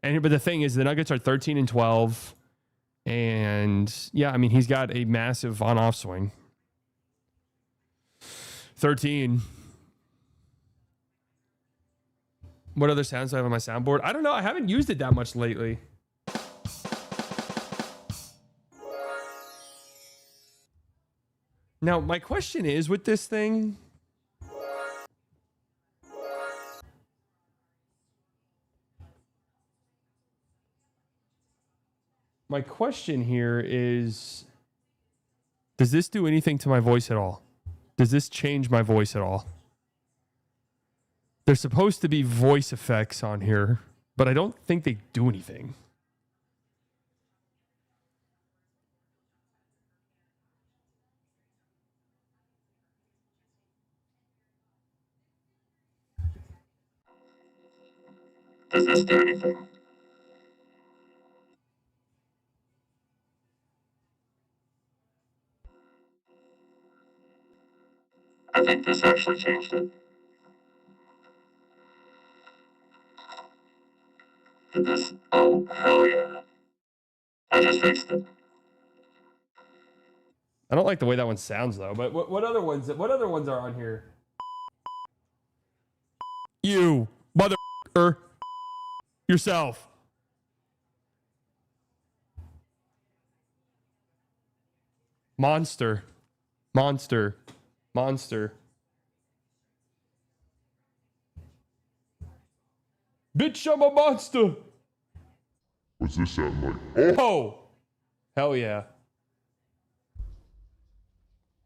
But the thing is, the Nuggets are 13 and 12, and yeah, I mean he's got a massive on-off swing. 13. What other sounds do I have on my soundboard? I don't know. I haven't used it that much lately. Now, my question is with this thing. My question here is, does this do anything to my voice at all? Does this change my voice at all? There's supposed to be voice effects on here, but I don't think they do anything. Does this do anything? I think this actually changed it. Did this? Oh, hell yeah. I just fixed it. I don't like the way that one sounds though, but what other ones are on here? You mother yourself. Monster. Bitch, I'm a monster. What's this sound like? Oh, hell yeah.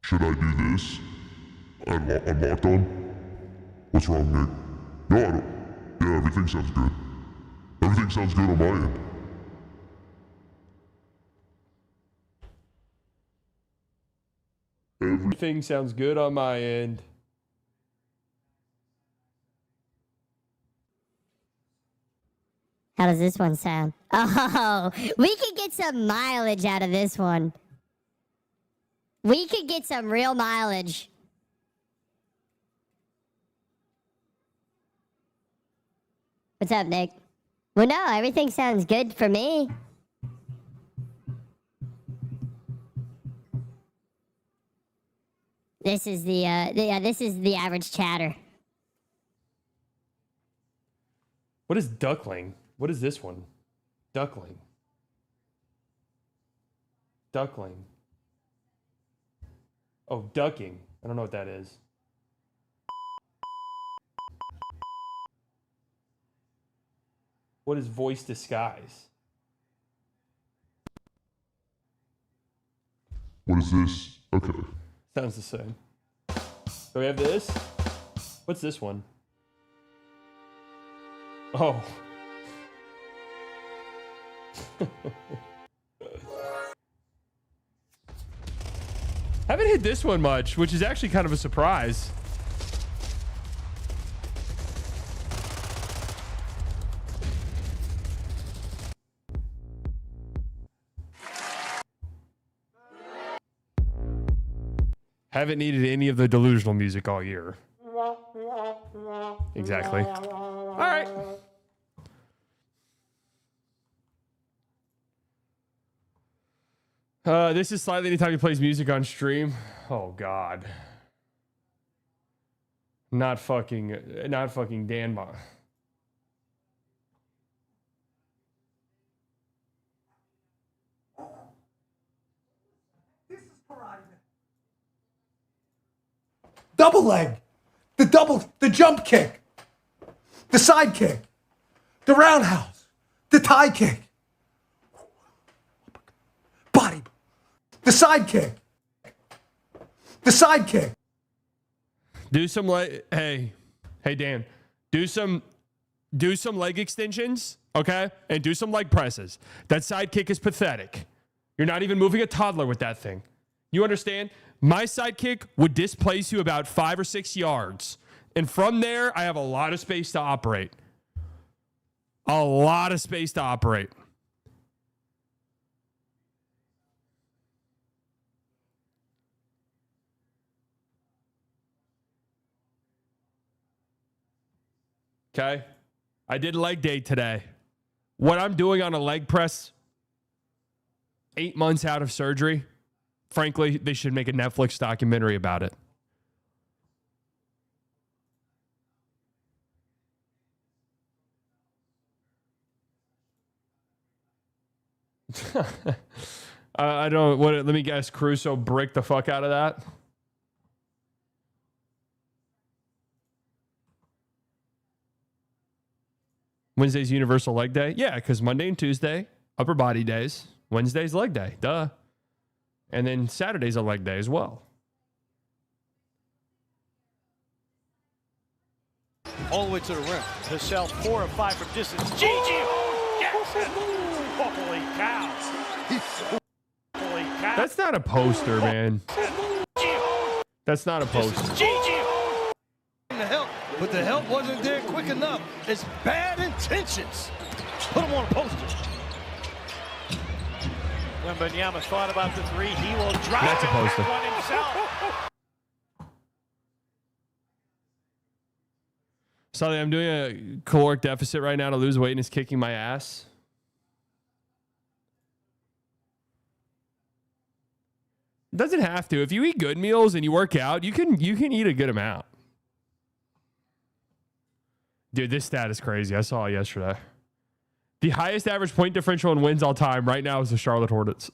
Should I do this? I'm locked on? What's wrong, Nick? No, I don't. Yeah, everything sounds good. Everything sounds good on my end. Everything sounds good on my end. How does this one sound? Oh, we could get some mileage out of this one. We could get some real mileage. What's up, Nick? Well, no, everything sounds good for me. This is this is the average chatter. What is duckling? What is this one? Duckling. Duckling. Oh, ducking. I don't know what that is. What is voice disguise? What is this? Okay. Sounds the same. So we have this. What's this one? Oh. Haven't hit this one much, which is actually kind of a surprise. Haven't needed any of the delusional music all year. Exactly. All right. This is slightly anytime he plays music on stream. Oh God. Not fucking Dan. Double leg, the jump kick, the side kick, the roundhouse, the tie kick, body, the side kick, the side kick. Do some hey Dan, do some leg extensions, okay? And do some leg presses. That side kick is pathetic. You're not even moving a toddler with that thing. You understand? My side kick would displace you about 5 or 6 yards. And from there, I have a lot of space to operate. A lot of space to operate. Okay? I did leg day today. What I'm doing on a leg press 8 months out of surgery, frankly, they should make a Netflix documentary about it. I don't. Let me guess. Caruso bricked the fuck out of that. Wednesday's universal leg day. Yeah, because Monday and Tuesday upper body days. Wednesday's leg day. Duh. And then Saturday's a leg day as well. All the way to the rim. Vassell 4 of 5 from distance. Gigi Jackson. Holy cow. Holy cow. That's not a poster, man. That's not a poster. Gigi. The help, but the help wasn't there quick enough. It's bad intentions. Put him on a poster. Wembanyama thought about the three. He will drive That's a poster. one himself. Sully, I'm doing a caloric deficit right now to lose weight and it's kicking my ass. It doesn't have to. If you eat good meals and you work out, you can eat a good amount. Dude, this stat is crazy. I saw it yesterday. The highest average point differential in wins all time right now is the Charlotte Hornets.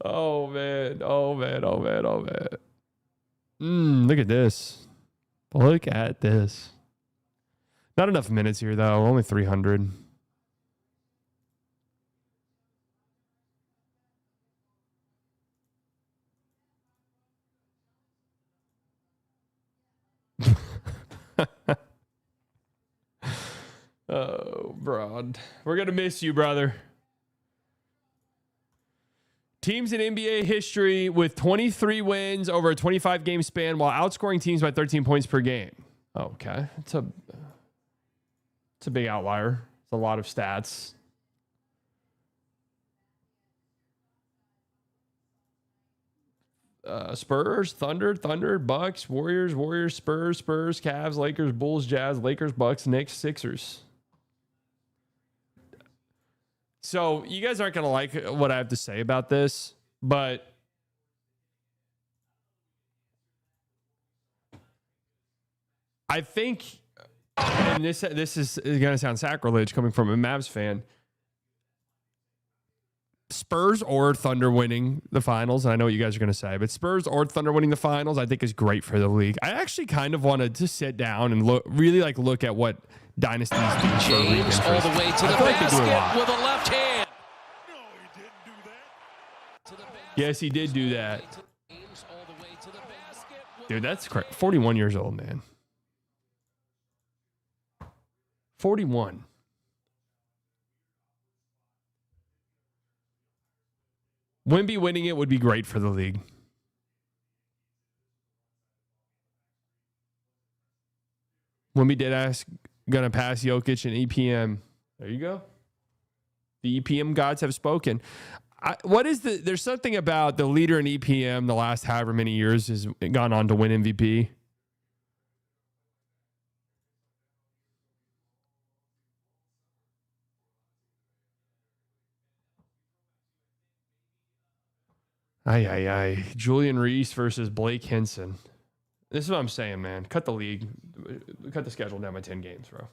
Oh, man. Oh, man. Oh, man. Oh, man. Look at this. Look at this. Not enough minutes here, though. Only 300. Oh, Broad. We're going to miss you, brother. Teams in NBA history with 23 wins over a 25-game span while outscoring teams by 13 points per game. Okay. It's a big outlier. It's a lot of stats. Spurs, Thunder, Bucks, Warriors, Spurs, Cavs, Lakers, Bulls, Jazz, Lakers, Bucks, Knicks, Sixers. So you guys aren't going to like what I have to say about this, but I think, and this is going to sound sacrilege coming from a Mavs fan, Spurs or Thunder winning the finals. And I know what you guys are going to say, but Spurs or Thunder winning the finals, I think is great for the league. I actually kind of want to just sit down and really look at what dynasties do. James all the way to the basket with a left hand. No, he didn't do that. Yes, he did do that. Dude, that's correct. 41 years old, man. 41. Wemby winning it would be great for the league. Wemby did ask, gonna pass Jokic in EPM. There you go. The EPM gods have spoken. There's something about the leader in EPM the last however many years has gone on to win MVP. Julian Reese versus Blake Henson. This is what I'm saying, man. Cut the league. Cut the schedule down by 10 games, bro.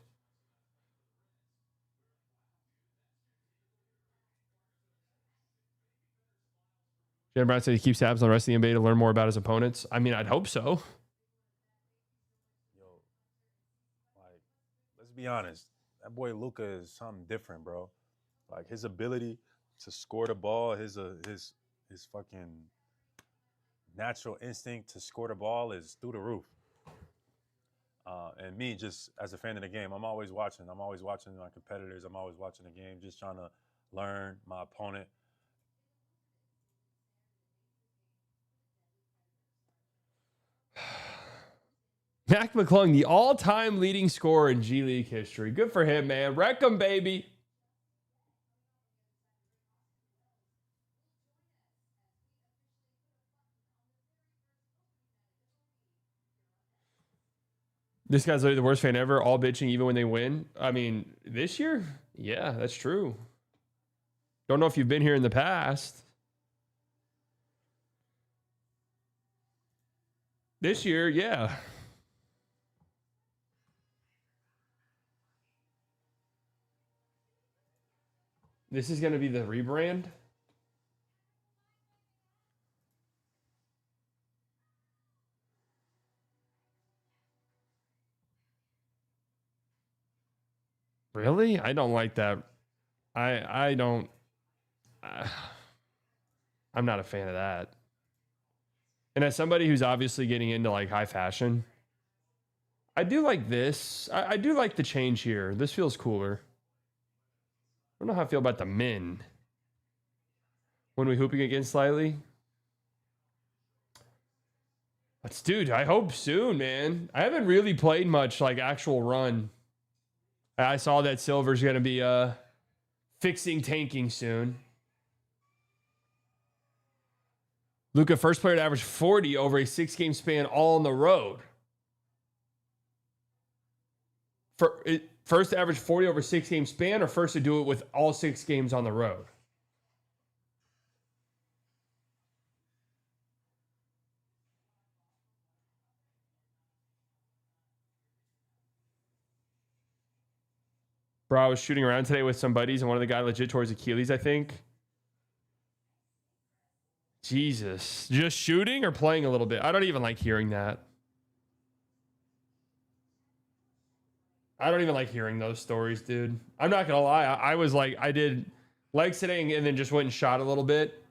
Jen Brown said he keeps tabs on the rest of the NBA to learn more about his opponents. I mean, I'd hope so. Yo, like, let's be honest. That boy Luka is something different, bro. Like, his ability to score the ball, his fucking natural instinct to score the ball is through the roof. And me, just as a fan of the game, I'm always watching. I'm always watching my competitors. I'm always watching the game, just trying to learn my opponent. Mac McClung, the all-time leading scorer in G League history. Good for him, man. Wreck 'em, baby. This guy's literally the worst fan ever, all bitching even when they win. I mean, this year? Yeah, that's true. Don't know if you've been here in the past. This year, yeah. This is going to be the rebrand. Really? I don't like that. I don't. I'm not a fan of that. And as somebody who's obviously getting into like high fashion, I do like this. I do like the change here. This feels cooler. I don't know how I feel about the men. When we hooping again slightly. But dude, I hope soon, man. I haven't really played much like actual run. I saw that Silver's going to be fixing tanking soon. Luka, first player to average 40 over a 6-game span all on the road. First to average 40 over a 6-game span, or first to do it with all 6 games on the road? Bro, I was shooting around today with some buddies, and one of the guys legit towards Achilles, I think. Jesus. Just shooting or playing a little bit? I don't even like hearing that. I don't even like hearing those stories, dude. I'm not going to lie. I was like, I did leg sitting and then just went and shot a little bit.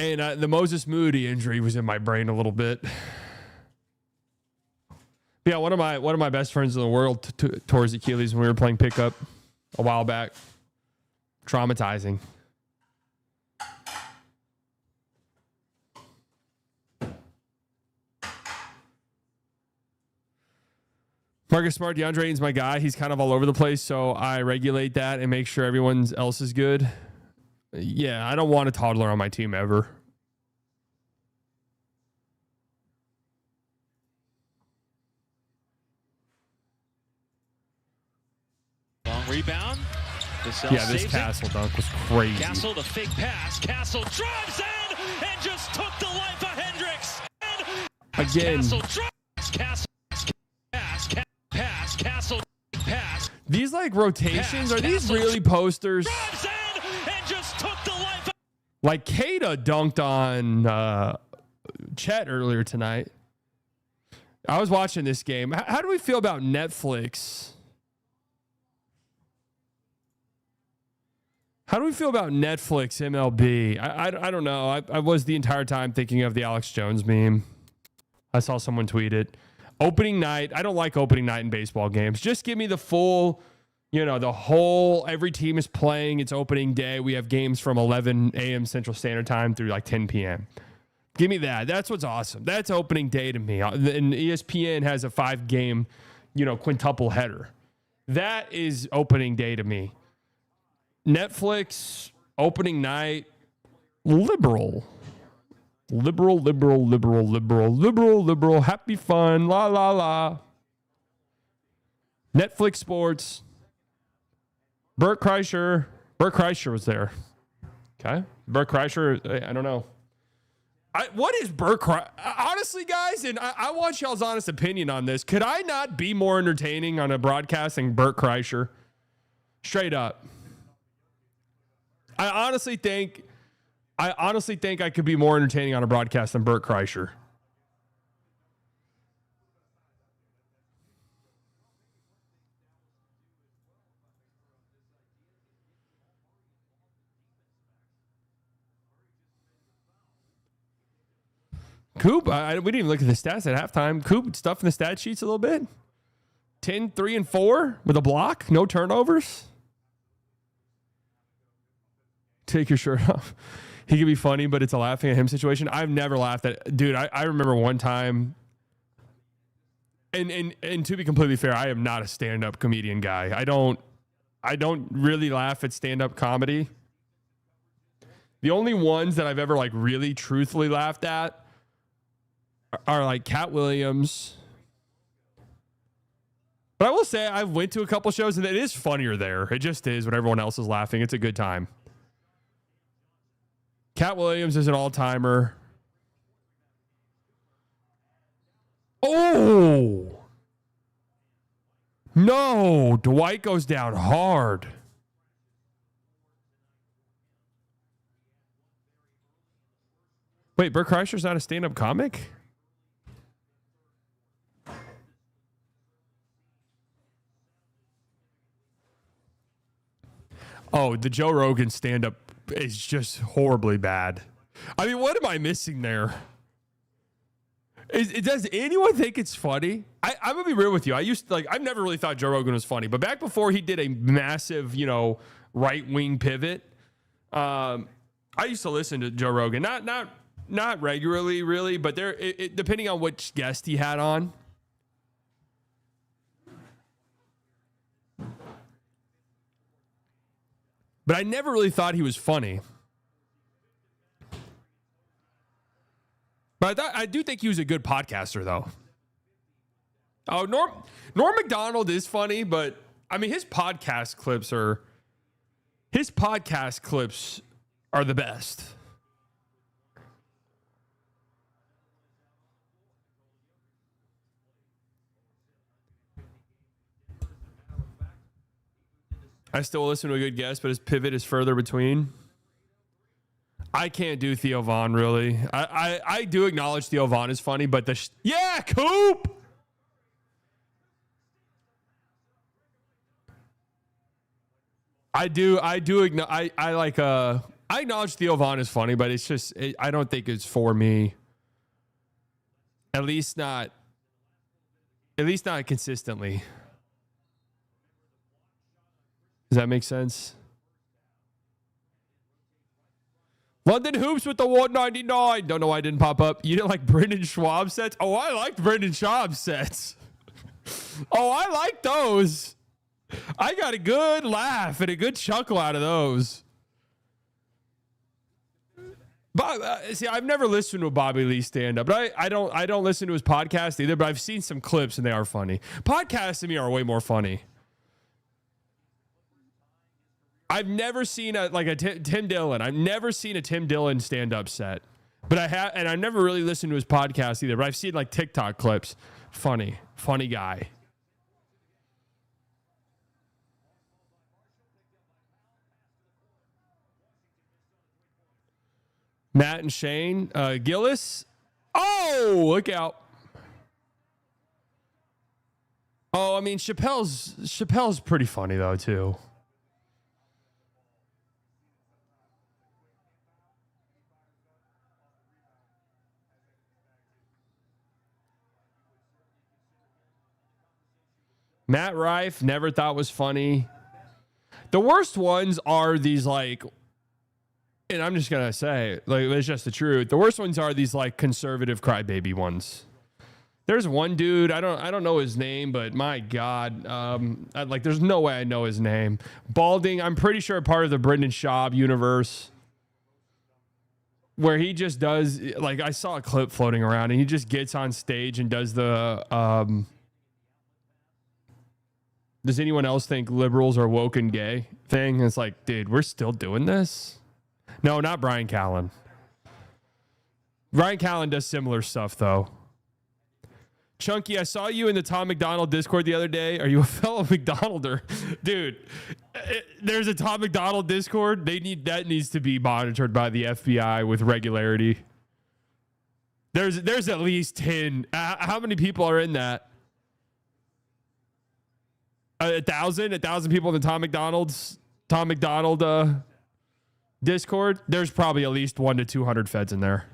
And the Moses Moody injury was in my brain a little bit. Yeah, one of my best friends in the world tore his Achilles when we were playing pickup a while back. Traumatizing. Marcus Smart, DeAndre Ayton's my guy. He's kind of all over the place, so I regulate that and make sure everyone else is good. Yeah, I don't want a toddler on my team ever. Long rebound. Yeah, this Castle dunk was crazy. Castle, the fake pass. Castle drives in. and just took the life of Hendricks. Again, Castle, pass. these like rotations, are these really posters? And just took the life of Like Kada dunked on Chet earlier tonight. I was watching this game. How do we feel about Netflix? How do we feel about Netflix MLB? I don't know. I was the entire time thinking of the Alex Jones meme. I saw someone tweet it. Opening night. I don't like opening night in baseball games. Just give me the full, the whole, every team is playing. It's opening day. We have games from 11 a.m. Central Standard Time through like 10 p.m. Give me that. That's what's awesome. That's opening day to me. And ESPN has a 5-game, quintuple header. That is opening day to me. Netflix, opening night, liberal. Happy fun. La, la, la. Netflix sports. Bert Kreischer. Bert Kreischer was there. Okay. Bert Kreischer, I don't know. What is Bert Kreischer? Honestly, guys, and I want y'all's honest opinion on this. Could I not be more entertaining on a broadcast than Bert Kreischer? Straight up. I honestly think I could be more entertaining on a broadcast than Bert Kreischer. Coop, we didn't even look at the stats at halftime. Coop stuffing the stat sheets a little bit. 10, 3, and 4 with a block. No turnovers. Take your shirt off. He could be funny, but it's a laughing at him situation. I've never laughed at, dude. I remember one time, and to be completely fair, I am not a stand-up comedian guy. I don't really laugh at stand-up comedy. The only ones that I've ever like really truthfully laughed at are like Cat Williams. But I will say I went to a couple shows and it is funnier there. It just is when everyone else is laughing. It's a good time. Cat Williams is an all-timer. Oh! No! Dwight goes down hard. Wait, Bert Kreischer's not a stand-up comic? Oh, the Joe Rogan stand-up is just horribly bad. I mean, what am I missing there? Does anyone think it's funny? I'm gonna be real with you. I've never really thought Joe Rogan was funny, but back before he did a massive, right-wing pivot, I used to listen to Joe Rogan. Not regularly, really, but depending on which guest he had on. But I never really thought he was funny. But I do think he was a good podcaster, though. Oh, Norm Macdonald is funny, but I mean his podcast clips are the best. I still listen to a good guest, but his pivot is further between. I can't do Theo Vaughn, really. I do acknowledge Theo Vaughn is funny, but yeah, Coop! I acknowledge Theo Vaughn is funny, but it's just, I don't think it's for me. At least not consistently. Does that make sense? London Hoops with the 199. Don't know why it didn't pop up. You didn't like Brendan Schwab sets? Oh, I liked Brendan Schwab sets. Oh, I like those. I got a good laugh and a good chuckle out of those. But see, I've never listened to a Bobby Lee stand-up, but I don't listen to his podcast either, but I've seen some clips and they are funny. Podcasts to me are way more funny. I've never seen a Tim Dillon. I've never seen a Tim Dillon stand-up set. But I never really listened to his podcast either. But I've seen like TikTok clips. Funny guy. Matt and Shane, Gillis. Oh, look out. Oh, I mean, Chappelle's pretty funny though, too. Matt Rife, never thought was funny. The worst ones are these like, and I'm just gonna say, like, it's just the truth. The worst ones are these like conservative crybaby ones. There's one dude, I don't know his name, but my God, there's no way I know his name. Balding, I'm pretty sure part of the Brendan Schaub universe, where he just does, like, I saw a clip floating around, and he just gets on stage and does the, does anyone else think liberals are woke and gay thing? And it's like, dude, we're still doing this? No, not Brian Callen. Brian Callen does similar stuff, though. Chunky, I saw you in the Tom McDonald Discord the other day. Are you a fellow McDonalder? Dude, there's a Tom McDonald Discord. That needs to be monitored by the FBI with regularity. There's at least 10. How many people are in that? 1,000 people in the Tom McDonald Discord. There's probably at least 100 to 200 feds in there.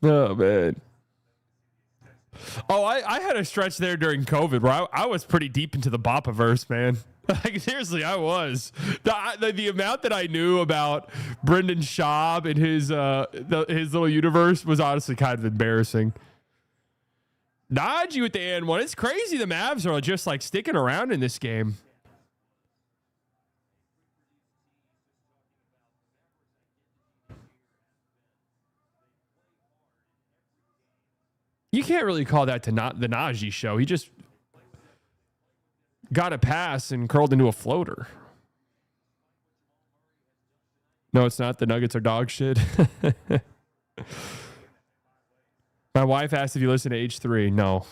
Oh, man. Oh, I had a stretch there during COVID where I was pretty deep into the Boppaverse, man. Like, seriously, I was. The amount that I knew about Brendan Schaub and his little universe was honestly kind of embarrassing. Najee with the and one. It's crazy the Mavs are just like sticking around in this game. You can't really call that to not the Najee show. He just got a pass and curled into a floater. No, it's not. The Nuggets are dog shit. My wife asked if you listen to H3. No.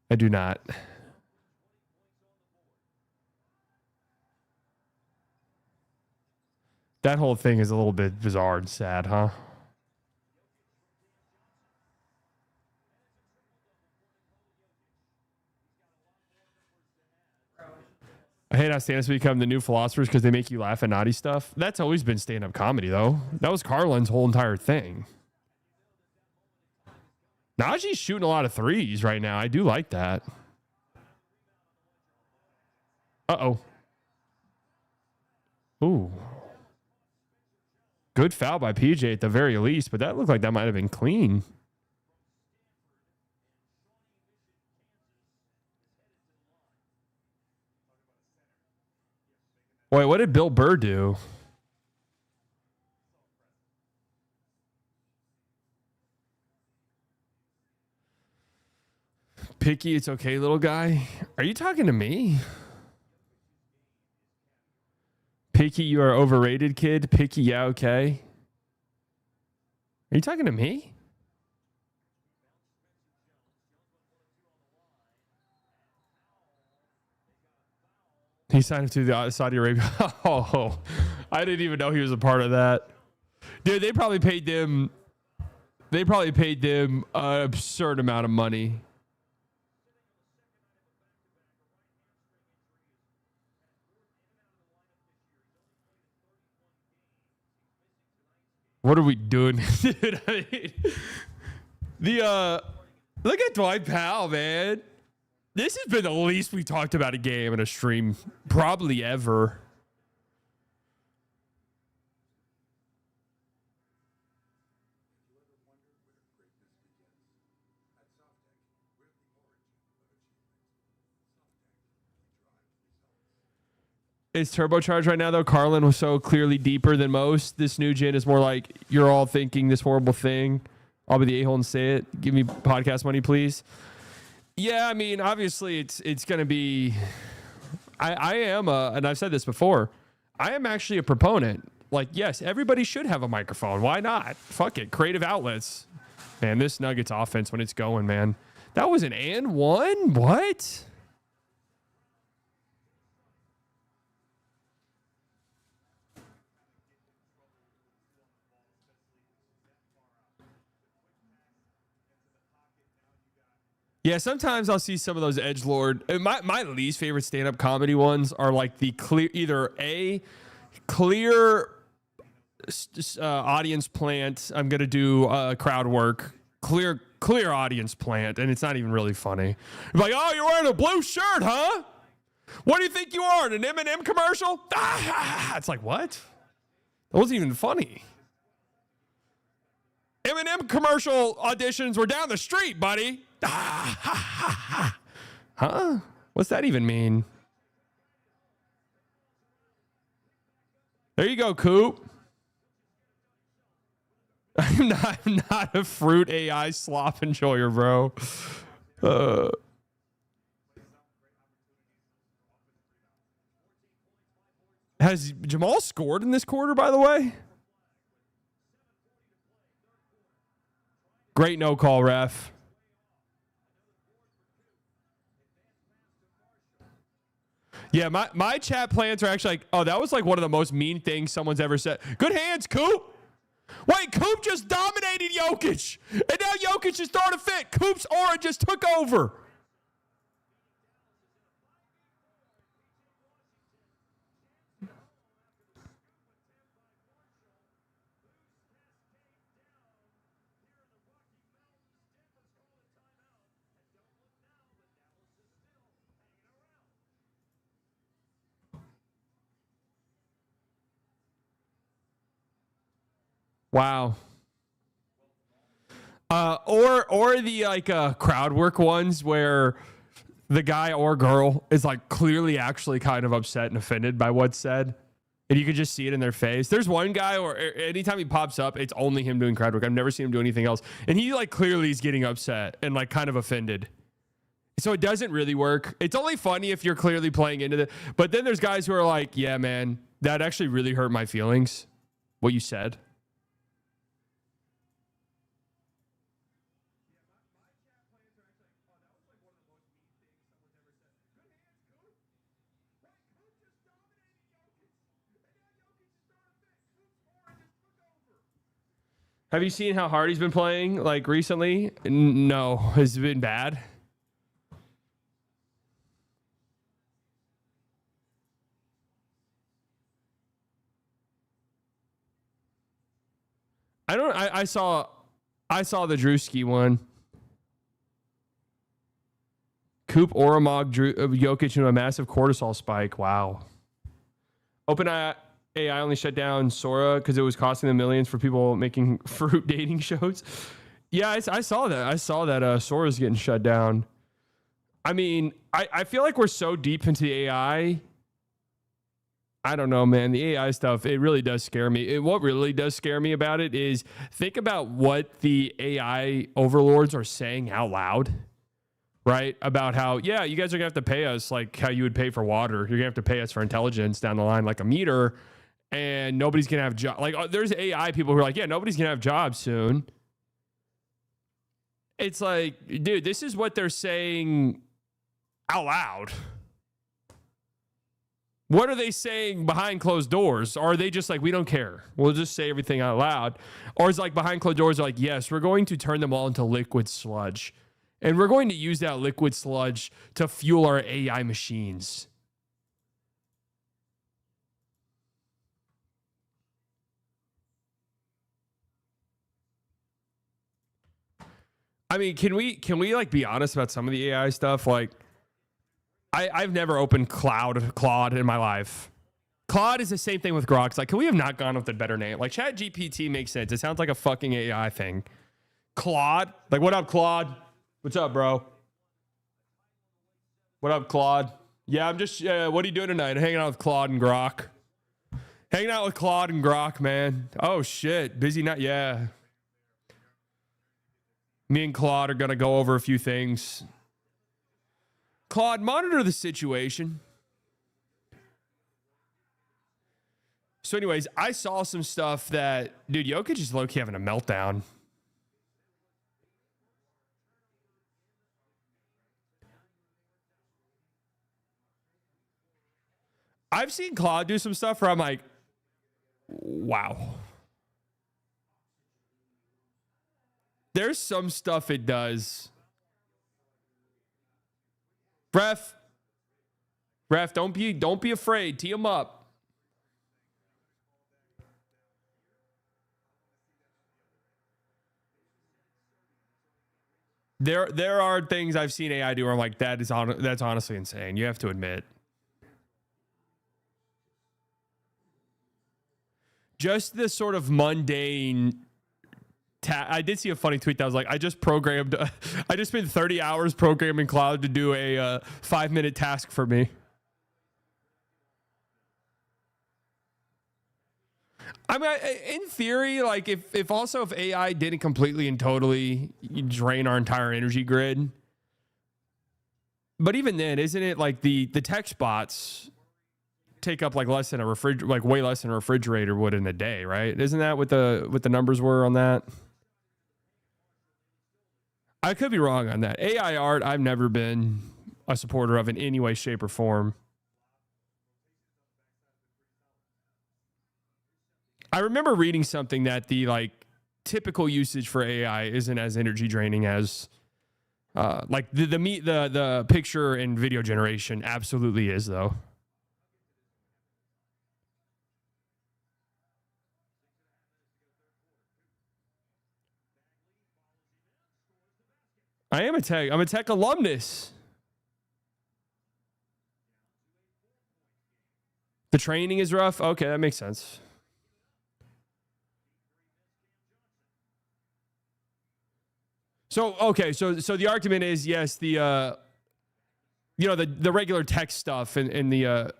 I do not. That whole thing is a little bit bizarre and sad, huh? I hate how stand-ups become the new philosophers because they make you laugh at naughty stuff. That's always been stand-up comedy, though. That was Carlin's whole entire thing. Najee's shooting a lot of threes right now. I do like that. Uh-oh. Ooh. Good foul by PJ at the very least, but that looked like that might have been clean. Wait, what did Bill Burr do? Picky, it's okay, little guy. Are you talking to me? Picky, you are overrated, kid. Picky, yeah, okay. Are you talking to me? He signed to the Saudi Arabia. Oh, I didn't even know he was a part of that. Dude, they probably paid them an absurd amount of money. What are we doing? Dude, I mean, look at Dwight Powell, man. This has been the least we talked about a game in a stream probably ever. is turbocharged right now, though. Carlin was so clearly deeper than most. This new gen is more like, you're all thinking this horrible thing. I'll be the a-hole and say it. Give me podcast money, please. Yeah, I mean, obviously, it's going to be... I am, and I've said this before, I am actually a proponent. Like, yes, everybody should have a microphone. Why not? Fuck it. Creative outlets. Man, this Nuggets offense when it's going, man. That was an and one? What? Yeah, sometimes I'll see some of those edgelord. My least favorite stand-up comedy ones are like the clear, either a clear audience plant. I'm gonna do crowd work. Clear audience plant, and it's not even really funny. Like, oh, you're wearing a blue shirt, huh? What do you think you are, an M&M commercial? It's like, what? That wasn't even funny. M&M commercial auditions were down the street, buddy. Huh? What's that even mean? There you go, Coop. I'm not a fruit AI slop enjoyer, bro. Has Jamal scored in this quarter, by the way? Great no call, ref. Yeah, my chat plans are actually like, oh, that was like one of the most mean things someone's ever said. Good hands, Coop. Wait, Coop just dominated Jokic. And now Jokic is throwing a fit. Coop's aura just took over. Wow. Or the like crowd work ones where the guy or girl is like clearly actually kind of upset and offended by what's said. And you could just see it in their face. There's one guy or anytime he pops up, it's only him doing crowd work. I've never seen him do anything else. And he like clearly is getting upset and like kind of offended. So it doesn't really work. It's only funny if you're clearly playing into it. But then there's guys who are like, yeah, man, that actually really hurt my feelings, what you said. Have you seen how hard he's been playing like recently? No. Has it been bad? I saw the Drewski one. Coop Oromog drew Jokic into a massive cortisol spike. Wow. OpenAI only shut down Sora because it was costing them millions for people making fruit dating shows. Yeah, I saw that. I saw that Sora's getting shut down. I mean, I feel like we're so deep into the AI. I don't know, man. The AI stuff, it really does scare me. What really does scare me about it is think about what the AI overlords are saying out loud, right? About how, yeah, you guys are going to have to pay us like how you would pay for water. You're going to have to pay us for intelligence down the line, like a meter, and nobody's going to have jobs. Like, there's AI people who are like, yeah, nobody's going to have jobs soon. It's like, dude, this is what they're saying out loud. What are they saying behind closed doors? Or are they just like, we don't care, we'll just say everything out loud? Or is like behind closed doors like, yes, we're going to turn them all into liquid sludge. And we're going to use that liquid sludge to fuel our AI machines. I mean, can we like be honest about some of the AI stuff? Like, I've never opened Claude in my life. Claude is the same thing with Grok. It's like, can we have not gone with a better name? Like, Chat GPT makes sense. It sounds like a fucking AI thing. Claude? Like, what up, Claude? What's up, bro? What up, Claude? Yeah, I'm just. What are you doing tonight? Hanging out with Claude and Grok. Hanging out with Claude and Grok, man. Oh shit, busy night. Yeah. Me and Claude are gonna go over a few things. Claude, monitor the situation. So, anyways, I saw some stuff that, dude, Jokic is low-key having a meltdown. I've seen Claude do some stuff where I'm like, wow. There's some stuff it does. Ref, don't be afraid. Tee him up. There are things I've seen AI do where I'm like, that's honestly insane. You have to admit. Just this sort of mundane I did see a funny tweet that was like, I just spent 30 hours programming Cloud to do a 5-minute task for me. I mean, in theory, like if AI didn't completely and totally drain our entire energy grid, but even then, isn't it like the text bots take up like way less than a refrigerator would in a day, right? Isn't that what the numbers were on that? I could be wrong on that. AI art, I've never been a supporter of in any way, shape, or form. I remember reading something that the like typical usage for AI isn't as energy draining as like the picture and video generation absolutely is, though. I'm a tech alumnus. The training is rough. Okay, that makes sense. So the argument is, yes, the regular tech stuff and the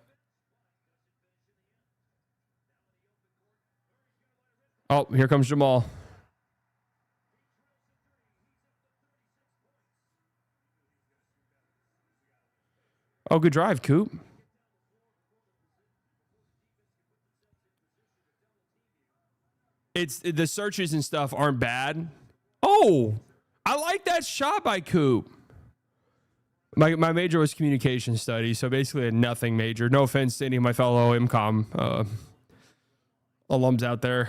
oh, here comes Jamal. Oh, good drive, Coop. It's the searches and stuff aren't bad. Oh, I like that shot by Coop. My major was communication studies, so basically a nothing major. No offense to any of my fellow MCOM alums out there.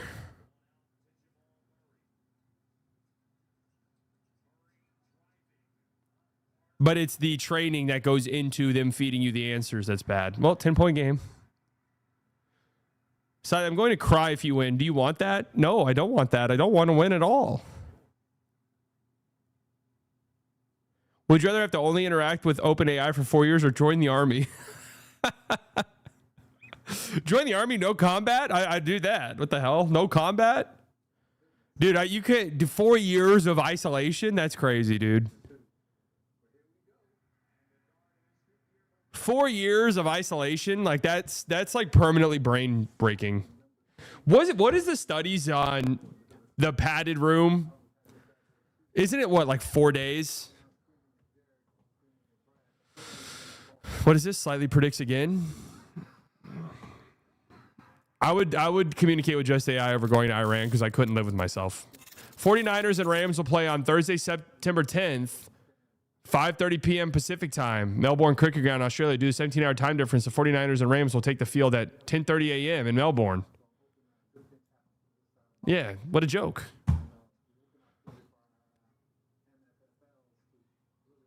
But it's the training that goes into them feeding you the answers that's bad. Well, 10-point game. So I'm going to cry if you win. Do you want that? No, I don't want that. I don't want to win at all. Would you rather have to only interact with OpenAI for 4 years or join the army? Join the army, no combat? I'd do that. What the hell? No combat? Dude, you could do 4 years of isolation? That's crazy, dude. 4 years of isolation, like that's like permanently brain breaking. What is the studies on the padded room? Isn't it like 4 days? What is this? Slightly predicts again. I would communicate with just AI over going to Iran because I couldn't live with myself. 49ers and Rams will play on Thursday, September 10th. 5:30 p.m. Pacific time, Melbourne Cricket Ground, Australia. Due to 17-hour time difference, the 49ers and Rams will take the field at 10:30 a.m. in Melbourne. Yeah, what a joke.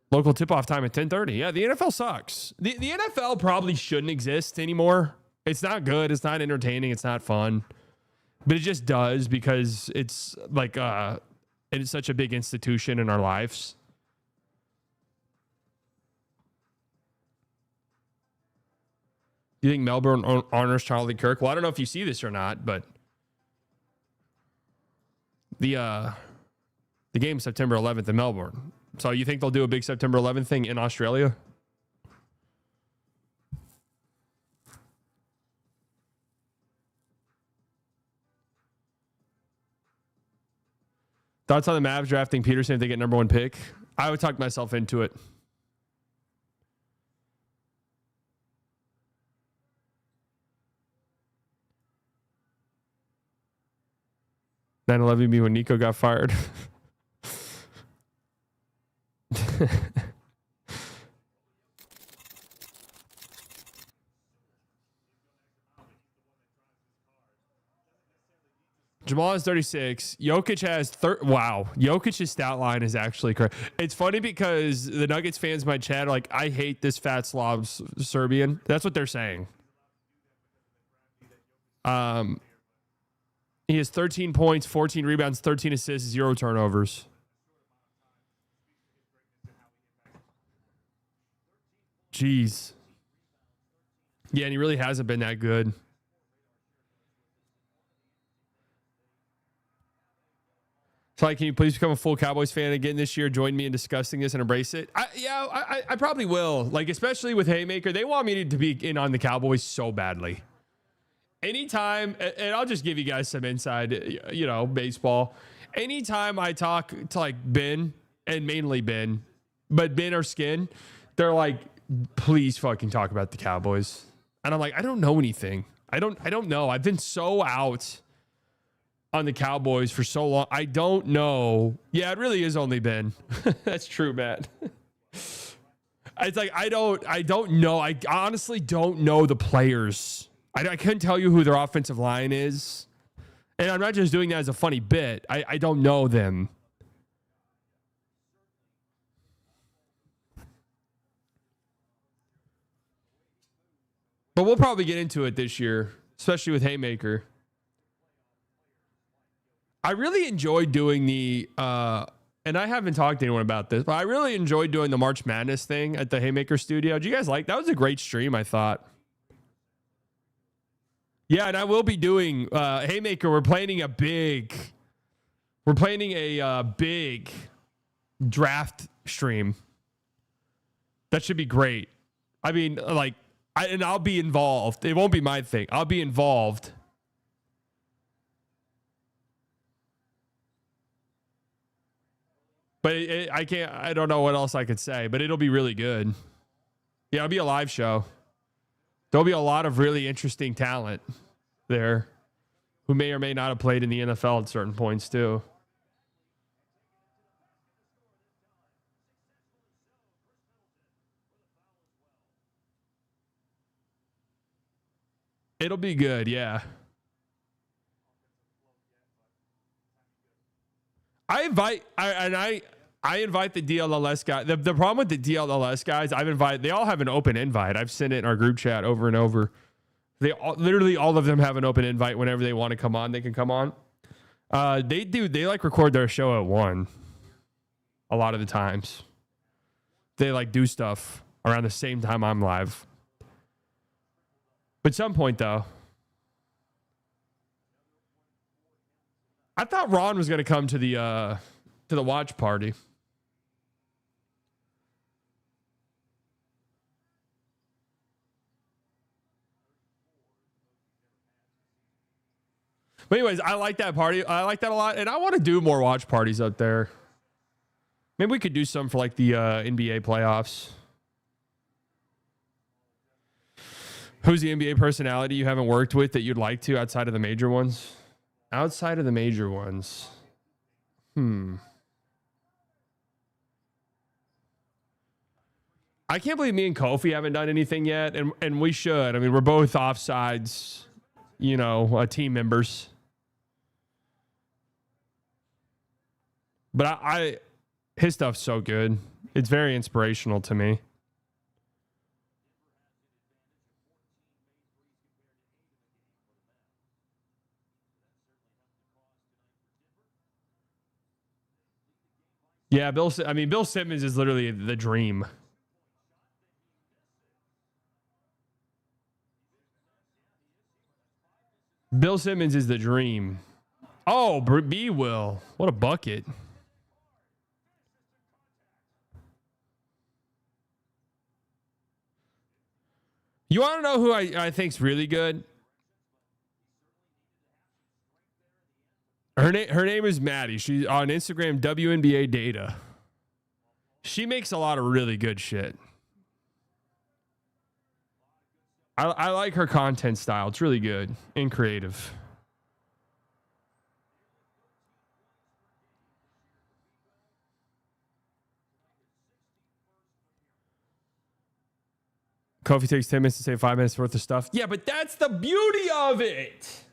Local tip-off time at 10:30. Yeah, the NFL sucks. The NFL probably shouldn't exist anymore. It's not good. It's not entertaining. It's not fun. But it just does because it's like it's such a big institution in our lives. Do you think Melbourne honors Charlie Kirk? Well, I don't know if you see this or not, but the game September 11th in Melbourne. So you think they'll do a big September 11th thing in Australia? Thoughts on the Mavs drafting Peterson if they get #1 pick? I would talk myself into it. 9/11 be when Nico got fired. Jamal has 36. Jokic has wow. Jokic's stat line is actually correct. It's funny because the Nuggets fans might chat like, I hate this fat Slav Serbian. That's what they're saying. He has 13 points, 14 rebounds, 13 assists, 0 turnovers. Jeez. Yeah, and he really hasn't been that good. So, can you please become a full Cowboys fan again this year? Join me in discussing this and embrace it. I probably will. Like, especially with Haymaker, they want me to be in on the Cowboys so badly. Anytime, and I'll just give you guys some inside, baseball. Anytime I talk to like Ben, and mainly Ben, but Ben or Skin, they're like, please fucking talk about the Cowboys. And I'm like, I don't know anything. I don't know. I've been so out on the Cowboys for so long. I don't know. Yeah, it really is only Ben. That's true, Matt. It's like, I don't know. I honestly don't know the players. I couldn't tell you who their offensive line is. And I'm not just doing that as a funny bit. I don't know them. But we'll probably get into it this year, especially with Haymaker. I really enjoyed doing the, and I haven't talked to anyone about this, but I really enjoyed doing the March Madness thing at the Haymaker studio. Did you guys like that? Was a great stream, I thought. Yeah, and I will be doing Haymaker. We're planning a big draft stream. That should be great. I mean, like, and I'll be involved. It won't be my thing. I'll be involved. But I don't know what else I could say, but it'll be really good. Yeah, it'll be a live show. There'll be a lot of really interesting talent there who may or may not have played in the NFL at certain points too. It'll be good, yeah. I invite the DLLS guy. The problem with the DLLS guys, they all have an open invite. I've sent it in our group chat over and over. Literally all of them have an open invite. Whenever they want to come on, they can come on. They like record their show at 1. A lot of the times. They like do stuff around the same time I'm live. But at some point though, I thought Ron was going to come to the watch party. But anyways, I like that party. I like that a lot. And I want to do more watch parties out there. Maybe we could do some for like the NBA playoffs. Who's the NBA personality you haven't worked with that you'd like to outside of the major ones? Outside of the major ones. I can't believe me and Kofi haven't done anything yet. And we should. I mean, we're both offsides, team members. But his stuff's so good. It's very inspirational to me. Yeah, Bill Simmons is literally the dream. Bill Simmons is the dream. Oh, B will. What a bucket. You want to know who I think's really good? Her name is Maddie. She's on Instagram, WNBA Data. She makes a lot of really good shit. I like her content style. It's really good and creative. Kofi takes 10 minutes to say 5 minutes worth of stuff. Yeah, but that's the beauty of it.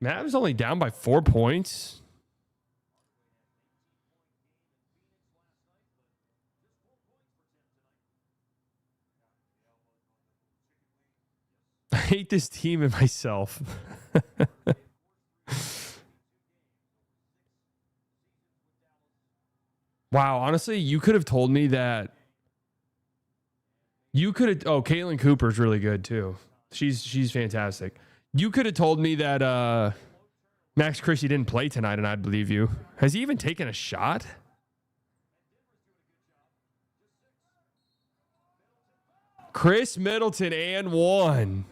Mavs only down by 4 points. I hate this team and myself. Wow, honestly, you could have told me that. You could have. Oh, Caitlin Cooper's really good too. She's fantastic. You could have told me that Max Christie didn't play tonight, and I'd believe you. Has he even taken a shot? Chris Middleton and one.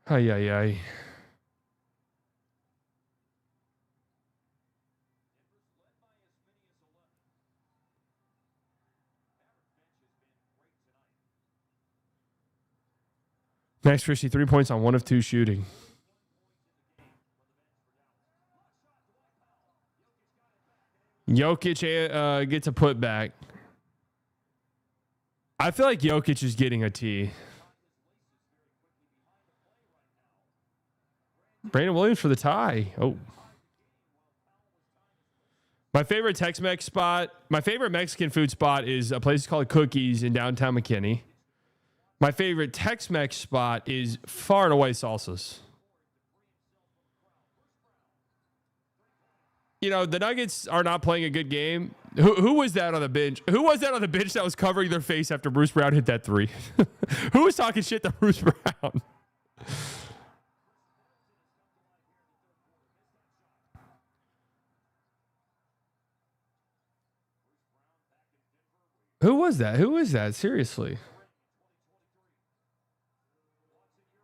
Ay, ay, ay. Max Christie, 3 points on 1 of 2 shooting. Jokic gets a putback. I feel like Jokic is getting a T. Brandon Williams for the tie. Oh. My favorite Tex-Mex spot, my favorite Mexican food spot is a place called Cookies in downtown McKinney. My favorite Tex-Mex spot is far and away Salsas. You know, the Nuggets are not playing a good game. Who was that on the bench? Who was that on the bench that was covering their face after Bruce Brown hit that three? Who was talking shit to Bruce Brown? Who was that? Who is that? Seriously.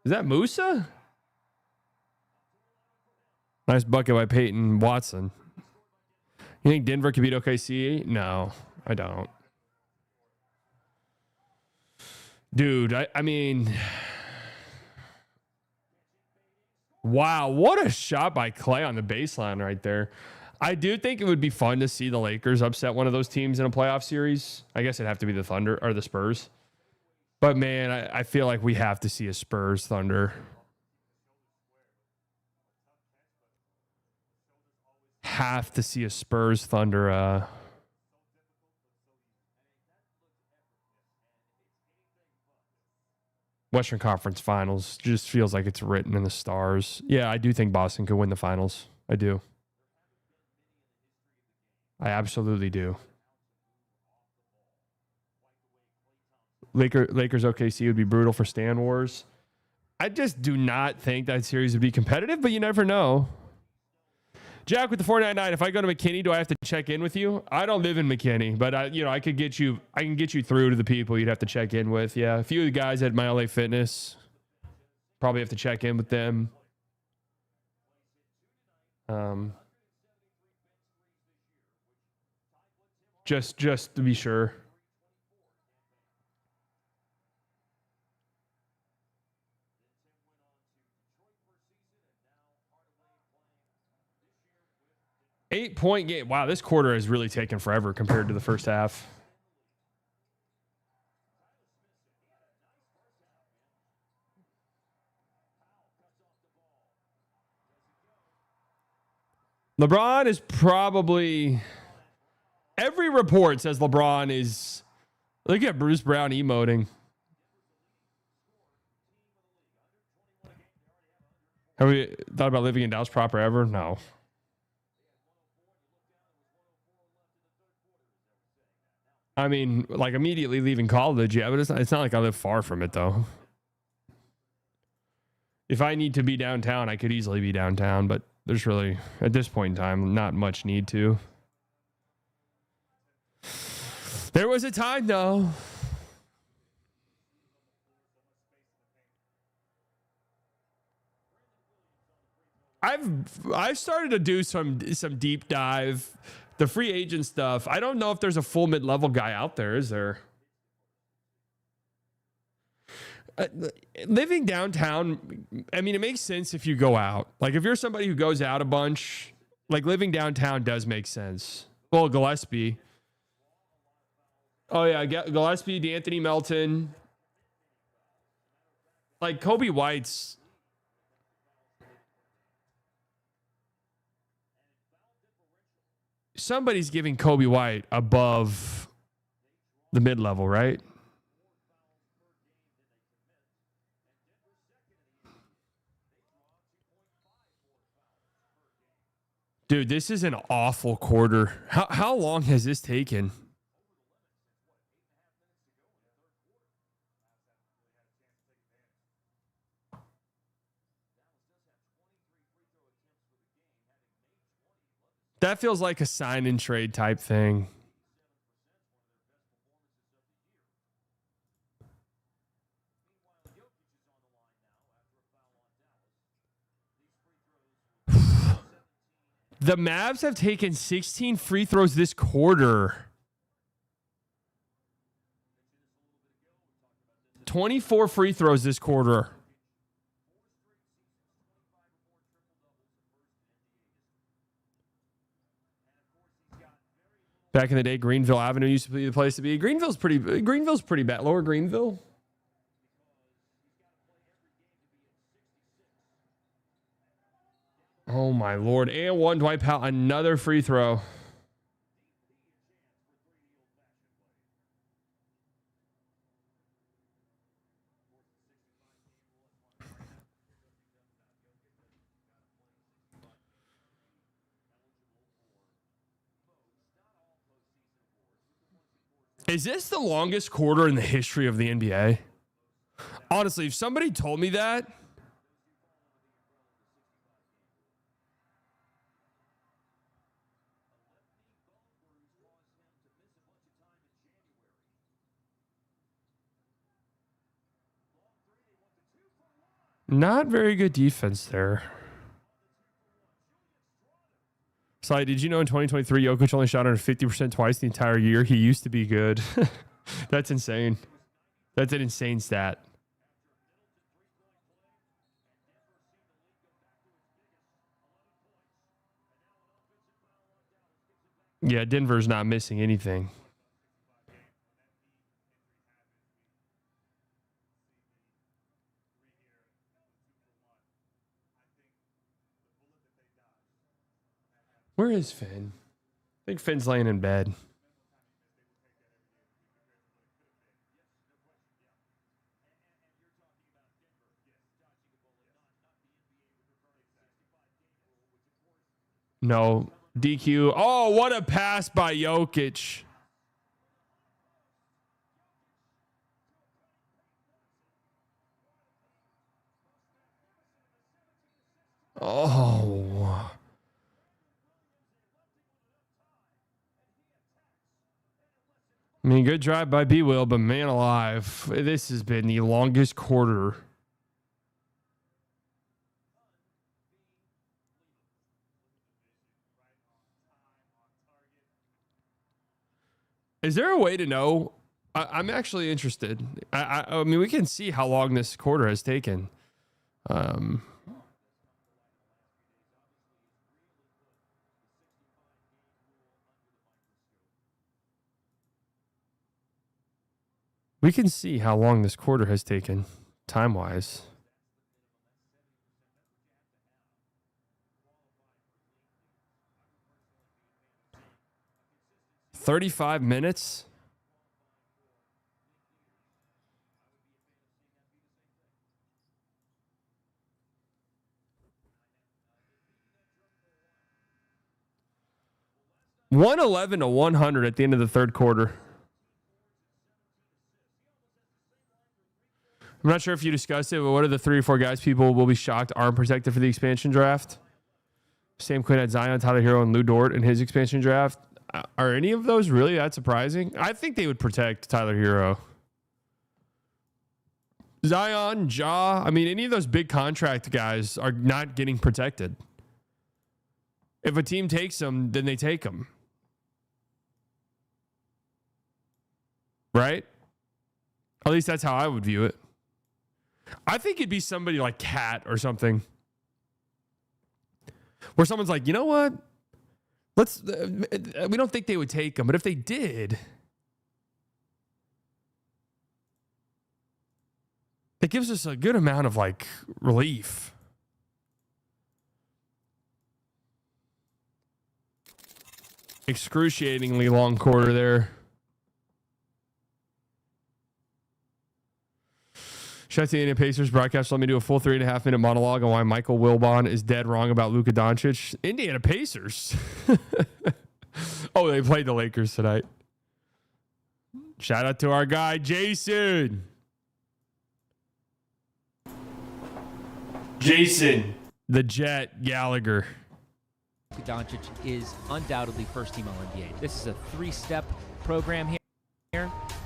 Is that Musa? Nice bucket by Peyton Watson. You think Denver could beat OKC? No, I don't. Dude, I mean... Wow, what a shot by Clay on the baseline right there. I do think it would be fun to see the Lakers upset one of those teams in a playoff series. I guess it'd have to be the Thunder or the Spurs. But man, I feel like we have to see a Spurs Thunder. Have to see a Spurs Thunder. Western Conference Finals just feels like it's written in the stars. Yeah, I do think Boston could win the finals. I do. I absolutely do. Lakers OKC would be brutal for Stan Wars. I just do not think that series would be competitive, but you never know. Jack with the 499. If I go to McKinney, do I have to check in with you? I don't live in McKinney, but I can get you through to the people you'd have to check in with. Yeah, a few of the guys at My LA Fitness. Probably have to check in with them. Just to be sure. Eight-point game. Wow, this quarter has really taken forever compared to the first half. LeBron is probably... Every report says LeBron is... Look at Bruce Brown emoting. Have we thought about living in Dallas proper ever? No. I mean, like immediately leaving college, yeah, but it's not like I live far from it though. If I need to be downtown, I could easily be downtown, but there's really, at this point in time, not much need to. There was a time though. I've started to do some deep dive, the free agent stuff. I don't know if there's a full mid-level guy out there, is there? Living downtown, I mean, it makes sense if you go out. Like if you're somebody who goes out a bunch, like living downtown does make sense. Well, Gillespie. Oh yeah, Gillespie, D'Anthony Melton. Like Kobe White's. Somebody's giving Kobe White above the mid-level, right? Dude, this is an awful quarter. How long has this taken? That feels like a sign and trade type thing. The Mavs have taken 16 free throws this quarter. 24 free throws this quarter. Back in the day, Greenville Avenue used to be the place to be. Greenville's pretty bad. Lower Greenville. Oh my Lord. And one, Dwight Powell, another free throw. Is this the longest quarter in the history of the NBA? Honestly, if somebody told me that, not very good defense there. Sly, did you know in 2023, Jokic only shot under 50% twice the entire year? He used to be good. That's insane. That's an insane stat. Yeah, Denver's not missing anything. Where is Finn? I think Finn's laying in bed. No. DQ. Oh, what a pass by Jokic. Oh. I mean, good drive by B-Will, but man alive, this has been the longest quarter. Is there a way to know? I'm actually interested. I mean, we can see how long this quarter has taken. We can see how long this quarter has taken, time-wise. $35 minutes. $111 to 100 at the end of the third quarter. I'm not sure if you discussed it, but what are the 3 or 4 guys people will be shocked aren't protected for the expansion draft? Sam Quinn had Zion, Tyler Hero, and Lou Dort in his expansion draft. Are any of those really that surprising? I think they would protect Tyler Hero. Zion, Ja, I mean, any of those big contract guys are not getting protected. If a team takes them, then they take them. Right? At least that's how I would view it. I think it'd be somebody like Cat or something. Where someone's like, you know what? We don't think they would take them, but if they did, it gives us a good amount of like relief. Excruciatingly long quarter there. Shout out to the Indiana Pacers broadcast. Let me do a full 3.5 minute monologue on why Michael Wilbon is dead wrong about Luka Doncic. Indiana Pacers. Oh, they played the Lakers tonight. Shout out to our guy, Jason. Jason, the Jet Gallagher. Luka Doncic is undoubtedly first team All-NBA. This is a 3-step program here.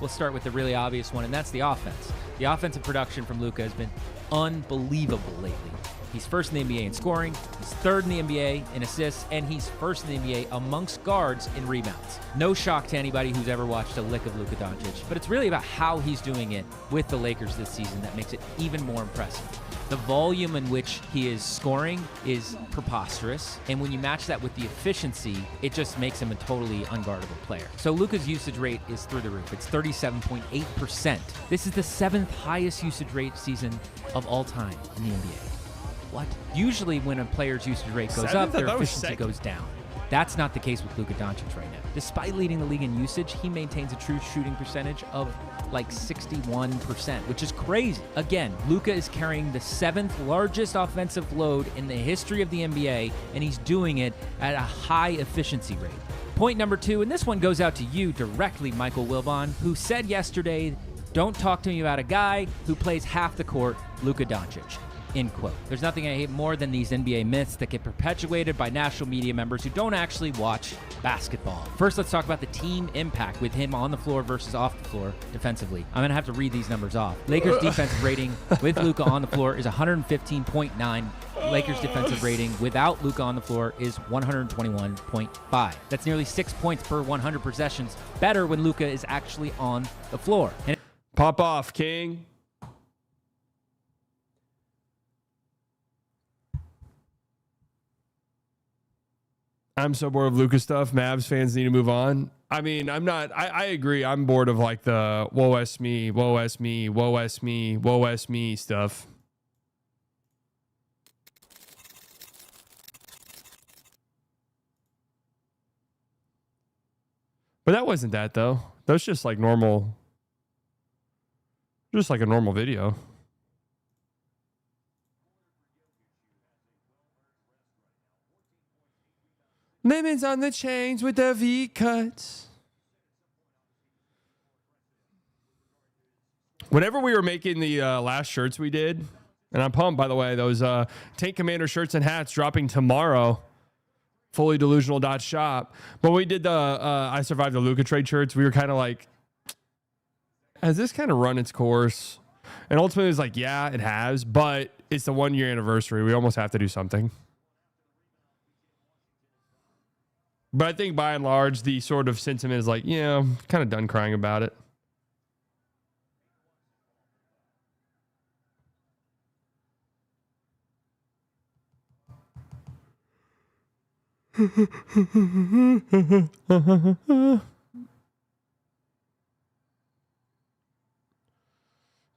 We'll start with the really obvious one, and that's the offense. The offensive production from Luka has been unbelievable lately. He's first in the NBA in scoring, he's third in the NBA in assists, and he's first in the NBA amongst guards in rebounds. No shock to anybody who's ever watched a lick of Luka Doncic, but it's really about how he's doing it with the Lakers this season that makes it even more impressive. The volume in which he is scoring is preposterous, and when you match that with the efficiency, it just makes him a totally unguardable player. So Luka's usage rate is through the roof. It's 37.8%. This is the 7th highest usage rate season of all time in the NBA. What? Usually when a player's usage rate goes up, their efficiency goes down. That's not the case with Luka Doncic right now. Despite leading the league in usage, he maintains a true shooting percentage of like 61%, which is crazy. Again, Luka is carrying the 7th largest offensive load in the history of the NBA, and he's doing it at a high efficiency rate. Point number 2, and this one goes out to you directly, Michael Wilbon, who said yesterday, don't talk to me about a guy who plays half the court, Luka Doncic. End quote. There's nothing I hate more than these NBA myths that get perpetuated by national media members who don't actually watch basketball. First, let's talk about the team impact with him on the floor versus off the floor defensively. I'm going to have to read these numbers off. Lakers defensive rating with Luka on the floor is 115.9. Lakers defensive rating without Luka on the floor is 121.5. That's nearly 6 points per 100 possessions better when Luka is actually on the floor. And Pop off, King. I'm so bored of Luka stuff. Mavs fans need to move on. I mean, I agree. I'm bored of like the woe es me, woe es me, woe es me, woe es me stuff. But that wasn't that though. That was just like normal. Just like a normal video. Lemons on the chains with the V cuts. Whenever we were making the last shirts we did, and I'm pumped, by the way, those Tank Commander shirts and hats dropping tomorrow. FullyDelusional.shop. When we did the I Survived the Luka trade shirts, we were kind of like, has this kind of run its course? And ultimately it was like, yeah, it has, but it's the 1 year anniversary. We almost have to do something. But I think by and large, the sort of sentiment is like, yeah, I'm kind of done crying about it.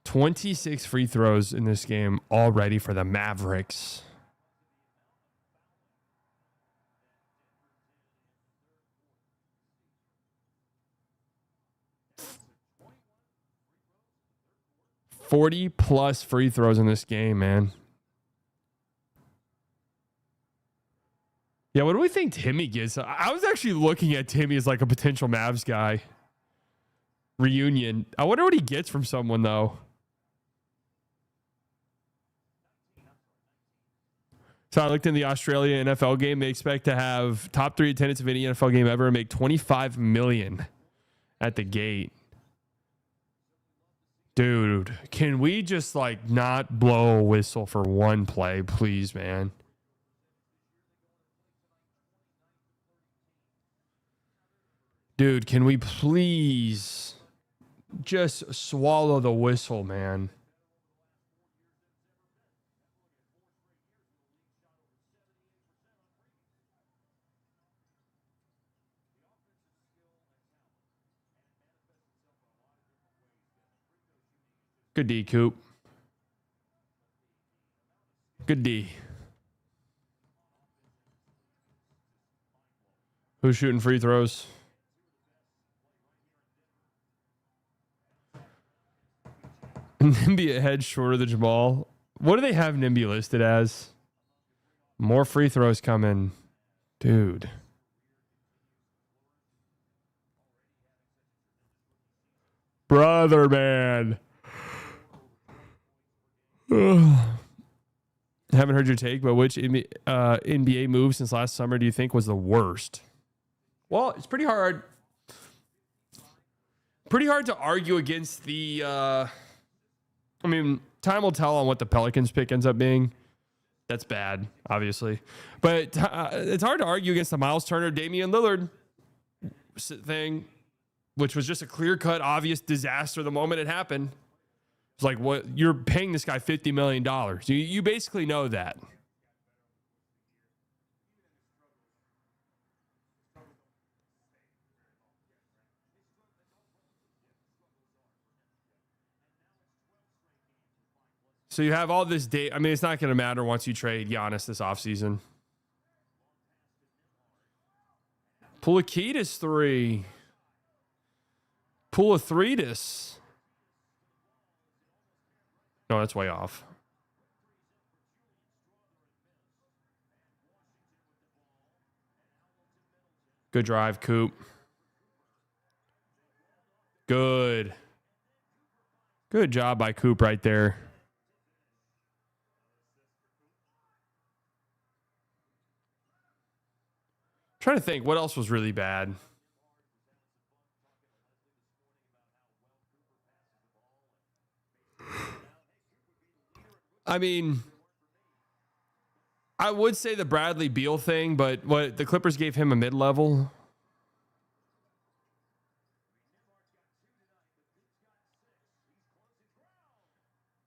"26 free throws in this game already for the Mavericks." +40 free throws in this game, man. Yeah, what do we think Timmy gets? I was actually looking at Timmy as like a potential Mavs guy. Reunion. I wonder what he gets from someone, though. So I looked in the Australia NFL game. They expect to have top 3 attendance of any NFL game ever and make $25 million at the gate. Dude, can we just like not blow a whistle for one play, please, man? Dude, can we please just swallow the whistle, man? Good D, Coop. Good D. Who's shooting free throws? Nimby a head shorter than Jamal. What do they have Nimby listed as? More free throws coming. Dude. Brother, man. Haven't heard your take, but which NBA move since last summer do you think was the worst? Well, it's pretty hard. Pretty hard to argue against the. I mean, time will tell on what the Pelicans pick ends up being. That's bad, obviously, but it's hard to argue against the Miles Turner, Damian Lillard thing, which was just a clear-cut, obvious disaster the moment it happened. It's like, what, you're paying this guy $50 million. You basically know that. So you have all this data. I mean, it's not going to matter once you trade Giannis this offseason. Pulakitis 3. Pulathretis. No, that's way off. Good drive, Coop. Good. Good job by Coop right there. Trying to think what else was really bad. I mean, I would say the Bradley Beal thing, but what the Clippers gave him a mid-level.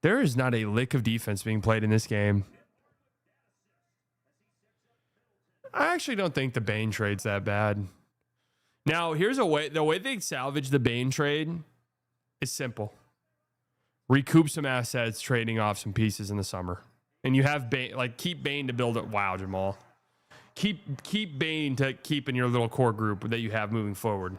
There is not a lick of defense being played in this game. I actually don't think the Bane trade's that bad. Now, here's a way. The way they salvage the Bane trade is simple. Recoup some assets, trading off some pieces in the summer. And you have Bane, like, keep Bane to build it. Wow, Jamal. Keep Bane to keep in your little core group that you have moving forward.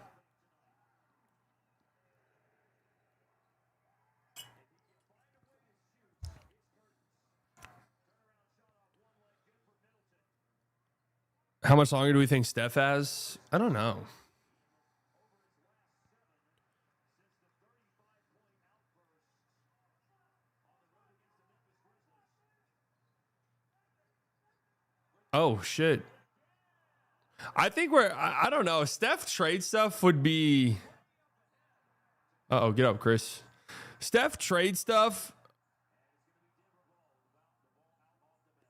How much longer do we think Steph has? I don't know. Oh, shit. I think I don't know. Steph trade stuff would be. Uh-oh, get up, Chris. Steph trade stuff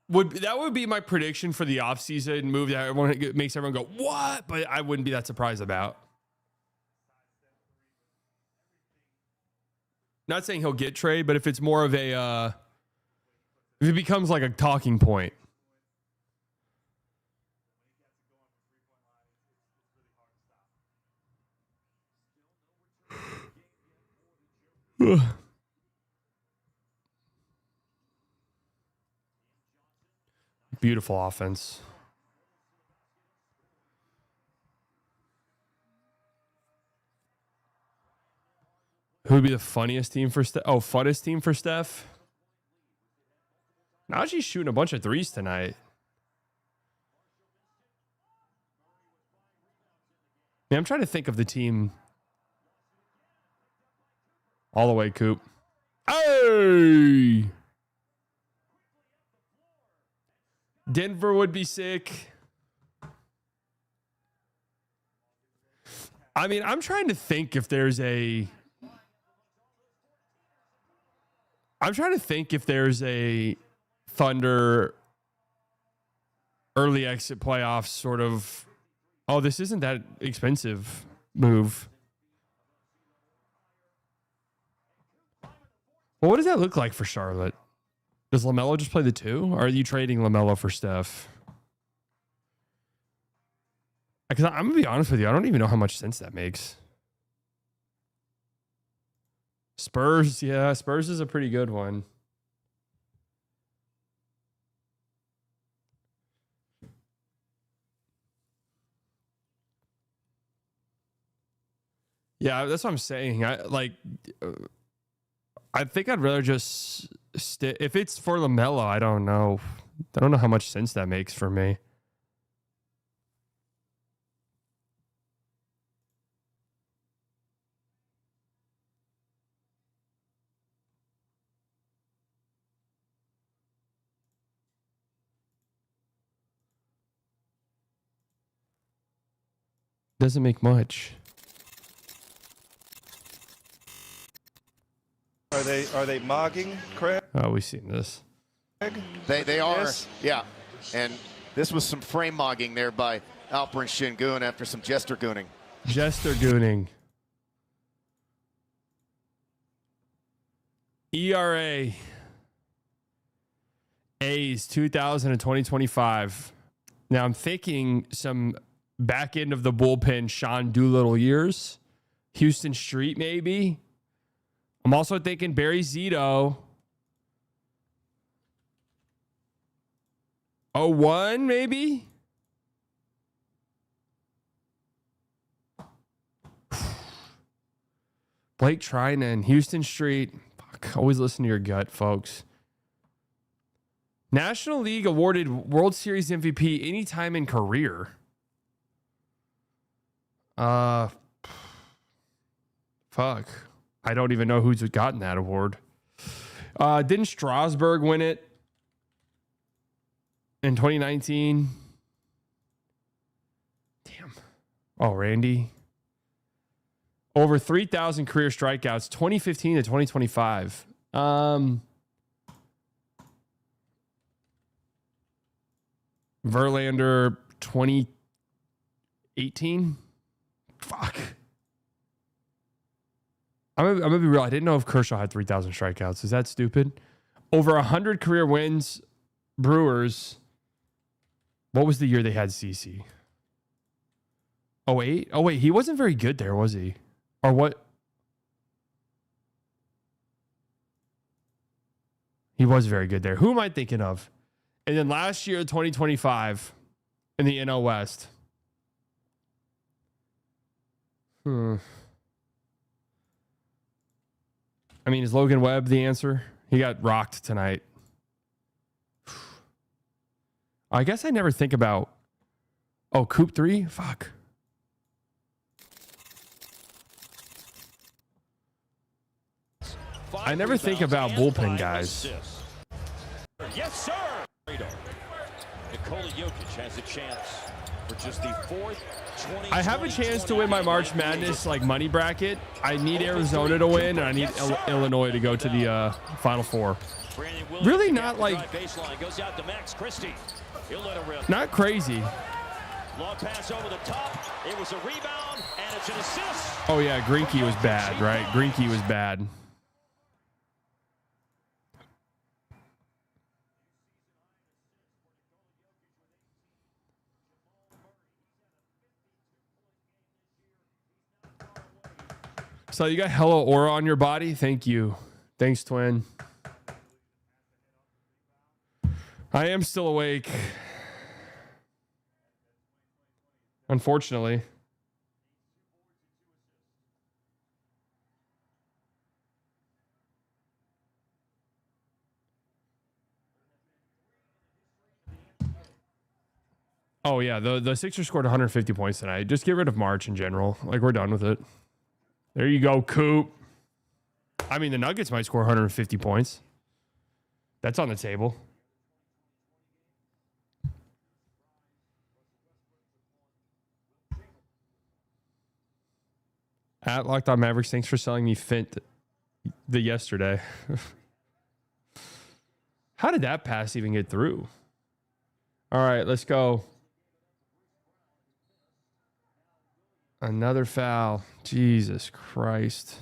would be my prediction for the offseason move that makes everyone go, what? But I wouldn't be that surprised about. Not saying he'll get trade, but if it's more of a, if it becomes like a talking point. Beautiful offense. Who would be the funniest team for Steph? Oh, funnest team for Steph? Now she's shooting a bunch of threes tonight. Man, I'm trying to think of the team. All the way, Coop. Hey! Denver would be sick. I mean, I'm trying to think if there's a Thunder early exit playoffs sort of. Oh, this isn't that expensive move. Well, what does that look like for Charlotte? Does LaMelo just play the 2? Or are you trading LaMelo for Steph? Because I'm going to be honest with you. I don't even know how much sense that makes. Spurs. Yeah, Spurs is a pretty good one. Yeah, that's what I'm saying. I think I'd rather just if it's for LaMelo, I don't know. I don't know how much sense that makes for me. Doesn't make much. Are they mogging, Craig? Oh, we've seen this. They are, yeah. And this was some frame mogging there by Alperen Şengün after some jester gooning. Jester gooning. ERA. A's 2000 and 2025. Now I'm thinking some back end of the bullpen Sean Doolittle years. Houston Street maybe. I'm also thinking Barry Zito. 01 maybe. Blake Trinan, Houston Street. Fuck, always listen to your gut, folks. National League awarded World Series MVP anytime in career. Fuck. I don't even know who's gotten that award. Didn't Strasburg win it in 2019? Damn. Oh, Randy. Over 3,000 career strikeouts, 2015 to 2025. Verlander, 2018. Fuck. I'm gonna be real. I didn't know if Kershaw had 3,000 strikeouts. Is that stupid? Over 100 career wins. Brewers. What was the year they had CC? 08? Oh, wait. He wasn't very good there, was he? Or what? He was very good there. Who am I thinking of? And then last year, 2025, in the NL West. I mean, is Logan Webb the answer? He got rocked tonight. I guess I never think about... Oh, Coop 3? Fuck. I never think about bullpen guys. Yes, sir. Nikola Jokic has a chance for just the fourth. I have a chance to win my March Madness like money bracket. I need Arizona to win, and I need Illinois to go to the Final Four. Really not like... Not crazy. Long pass over the top. It was a rebound, and it's an assist. Oh, yeah, Greinke was bad, right? Greinke was bad. So you got hella aura on your body? Thank you. Thanks, twin. I am still awake. Unfortunately. Oh, yeah. The Sixers scored 150 points tonight. Just get rid of March in general. Like, we're done with it. There you go, Coop. I mean, the Nuggets might score 150 points. That's on the table. Matt Locked On Mavericks. Thanks for selling me Fint the yesterday. How did that pass even get through? All right, let's go. Another foul. Jesus Christ.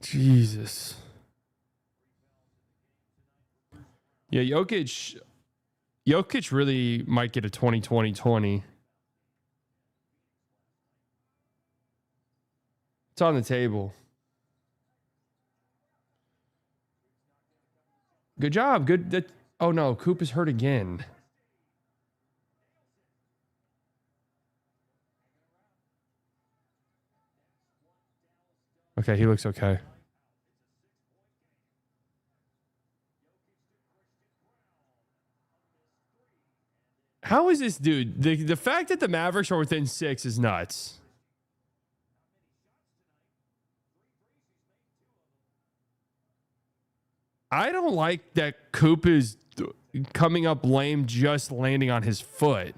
Jesus. Yeah, Jokic really might get a 20-20-20. It's on the table. Good job. Good. Oh no, Coop is hurt again. Okay, he looks okay. How is this dude? The fact that the Mavericks are within 6 is nuts. I don't like that Coop is coming up lame, just landing on his foot.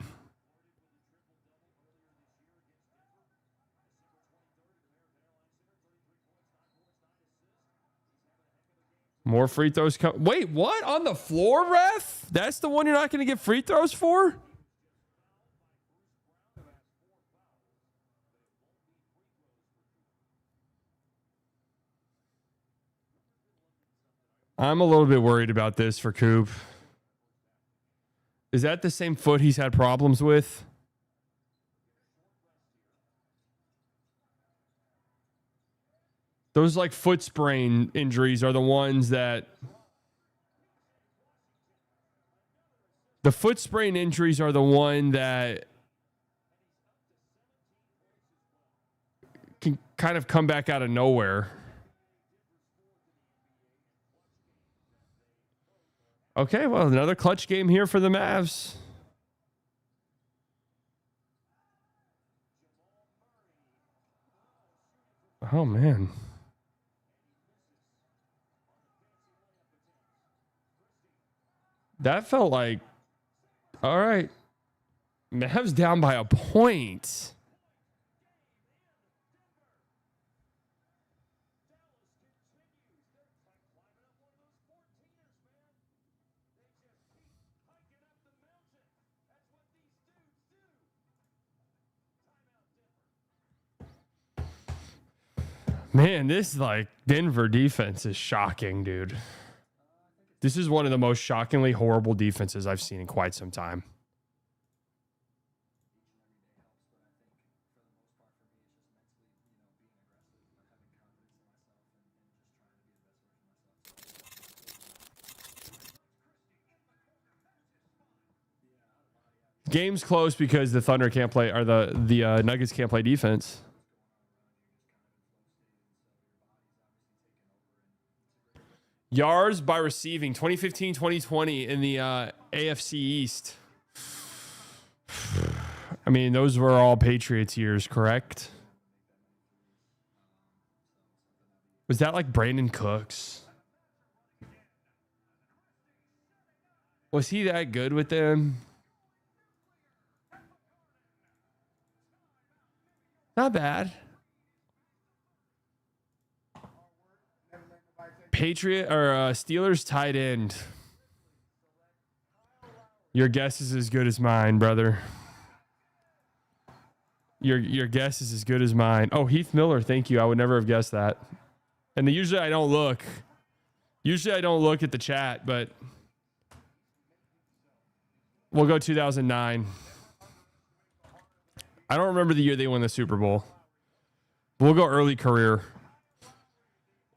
More free throws come. Wait, what? On the floor, ref? That's the one you're not going to get free throws for? I'm a little bit worried about this for Coop. Is that the same foot he's had problems with? Those like foot sprain injuries are the ones that... The foot sprain injuries are the one that can kind of come back out of nowhere. Okay, well, another clutch game here for the Mavs. Oh, man. That felt like, all right, Mavs down by a point. Man, this like Denver defense is shocking, dude. This is one of the most shockingly horrible defenses I've seen in quite some time. Game's close because the Thunder can't play, or the Nuggets can't play defense. Yards by receiving, 2015-2020 in the AFC East. I mean, those were all Patriots years, correct? Was that like Brandon Cooks? Was he that good with them? Not bad. Patriot or Steelers tight end. Your guess is as good as mine, brother. Your guess is as good as mine. Oh, Heath Miller, thank you. I would never have guessed that. And usually I don't look. Usually I don't look at the chat, but we'll go 2009. I don't remember the year they won the Super Bowl. We'll go early career.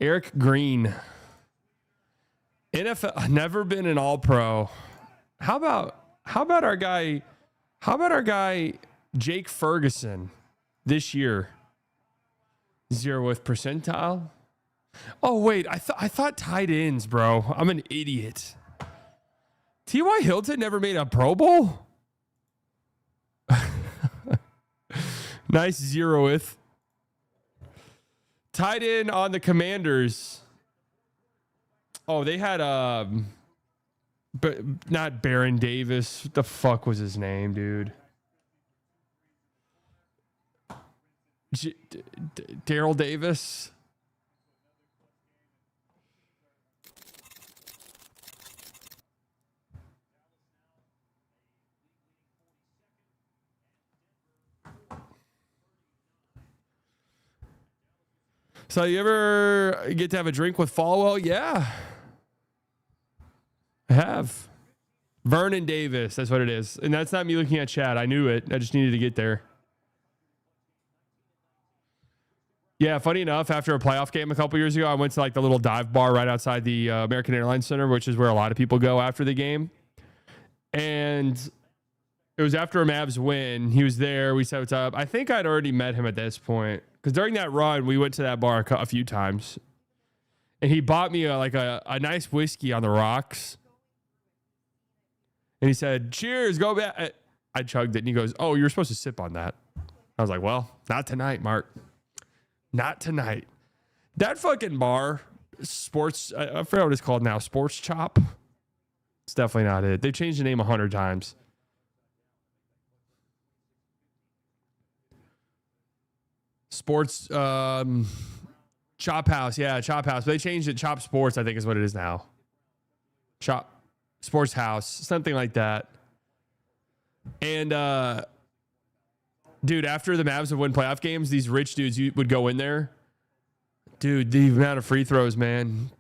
Eric Green. NFL, never been an all-pro. How about our guy Jake Ferguson this year? 0th percentile. Oh wait, I thought tight ends, bro. I'm an idiot. T.Y. Hilton never made a Pro Bowl? Nice 0th. Tight end on the Commanders. Oh, they had but not Baron Davis. What the fuck was his name, dude? Daryl Davis. So you ever get to have a drink with Falwell? Yeah, I have. Vernon Davis, that's what it is. And that's not me looking at chat. I knew it. I just needed to get there. Yeah, funny enough, after a playoff game a couple years ago, I went to like the little dive bar right outside the American Airlines Center, which is where a lot of people go after the game. And it was after a Mavs win. He was there. We set what's up. I think I'd already met him at this point. Because during that run, we went to that bar a few times. And he bought me a nice whiskey on the rocks. And he said, cheers, go back. I chugged it. And he goes, oh, you're supposed to sip on that. I was like, well, not tonight, Mark. Not tonight. That fucking bar, sports, I forgot what it's called now. Sports Chop. It's definitely not it. They've changed the name 100 times. Sports, Chop House. Yeah, Chop House. But they changed it. Chop Sports, I think is what it is now. Chop Sports House. Something like that. And, dude, after the Mavs would win playoff games, these rich dudes would go in there. Dude, the amount of free throws, man.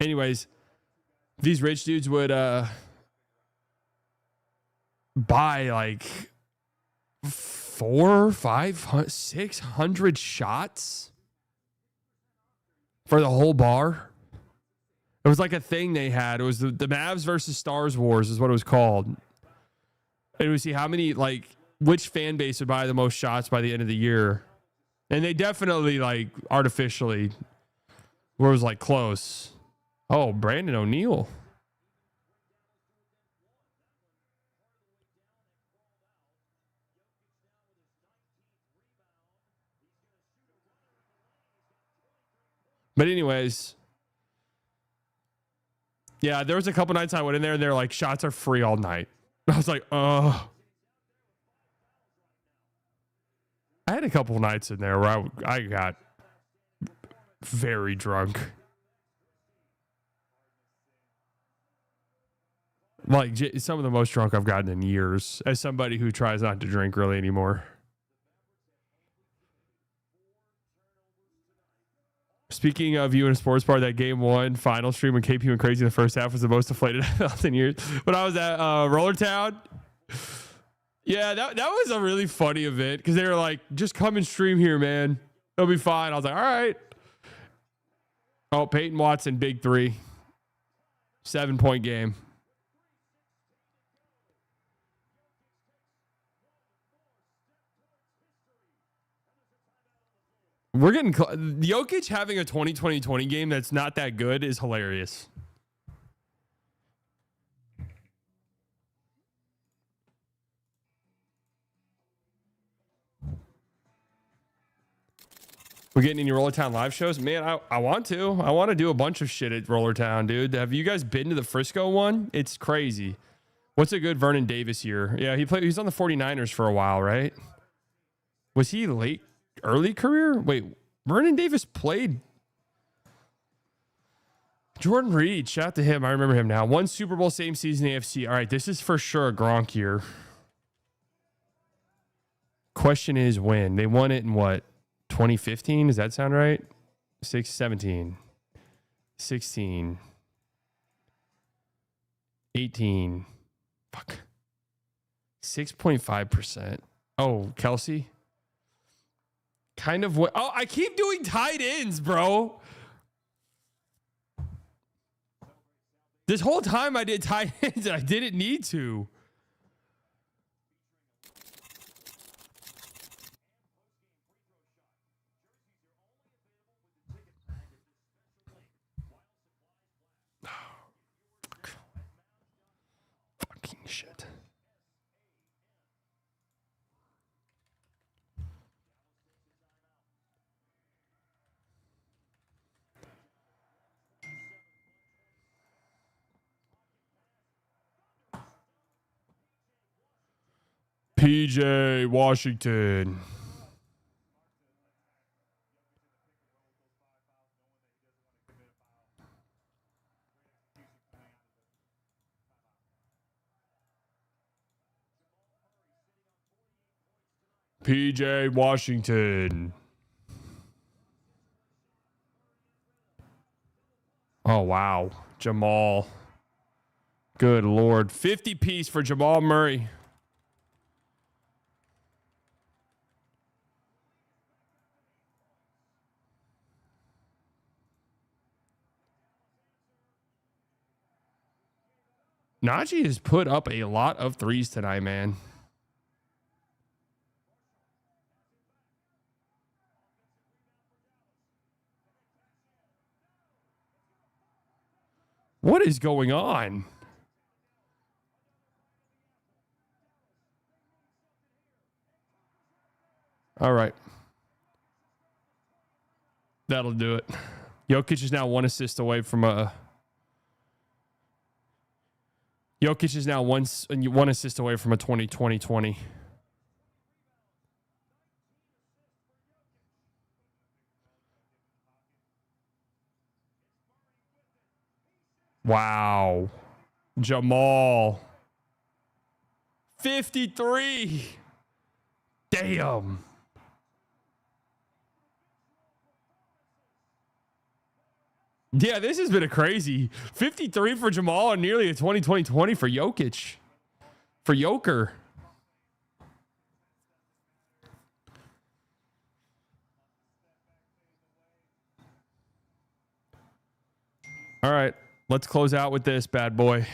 Anyways, these rich dudes would buy like 400, 500, 600 shots for the whole bar. It was like a thing they had. It was the Mavs versus Stars Wars is what it was called. And we see how many, like, which fan base would buy the most shots by the end of the year. And they definitely, like, artificially where it was like close. Oh, Brandon O'Neal. But anyways, yeah, there was a couple nights I went in there and they're like, shots are free all night. I was like, oh. I had a couple nights in there where I got very drunk. Like some of the most drunk I've gotten in years as somebody who tries not to drink really anymore. Speaking of you in a sports bar, that game one final stream when KP went crazy in the first half was the most deflated I've felt in years. When I was at Roller Town, yeah, that was a really funny event because they were like, just come and stream here, man. It'll be fine. I was like, all right. Oh, Peyton Watson, big 3. 7-point game. We're getting Jokic having a 20-20-20 game that's not that good is hilarious. We're getting any Roller Town live shows? Man, I want to. I want to do a bunch of shit at Roller Town, dude. Have you guys been to the Frisco one? It's crazy. What's a good Vernon Davis year? Yeah, he's on the 49ers for a while, right? Was he early career? Wait, Vernon Davis played. Jordan Reed, shout out to him. I remember him now. 1 Super Bowl, same season, AFC. All right, this is for sure a Gronk year. Question is when? They won it in what? 2015? Does that sound right? 17, 16, 18. Fuck. 6.5%. Oh, Kelsey. Kind of what? Oh, I keep doing tight ends, bro. This whole time I did tight ends and I didn't need to. PJ Washington. PJ Washington. Oh, wow. Jamal. Good Lord. 50 piece for Jamal Murray. Najee has put up a lot of threes tonight, man. What is going on? All right. That'll do it. Jokic is now one assist away from a... Jokic is now one assist away from a 20-20-20. Wow. Jamal. 53. Damn. Yeah, this has been a crazy 53 for Jamal and nearly a 20-20-20 for Jokic. For Joker. All right, let's close out with this bad boy.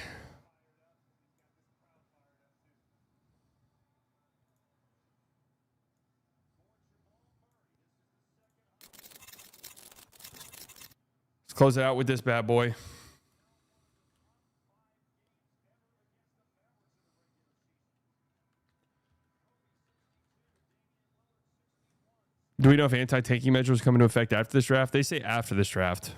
Close it out with this bad boy. Do we know if anti-tanking measures come into effect after this draft? They say after this draft.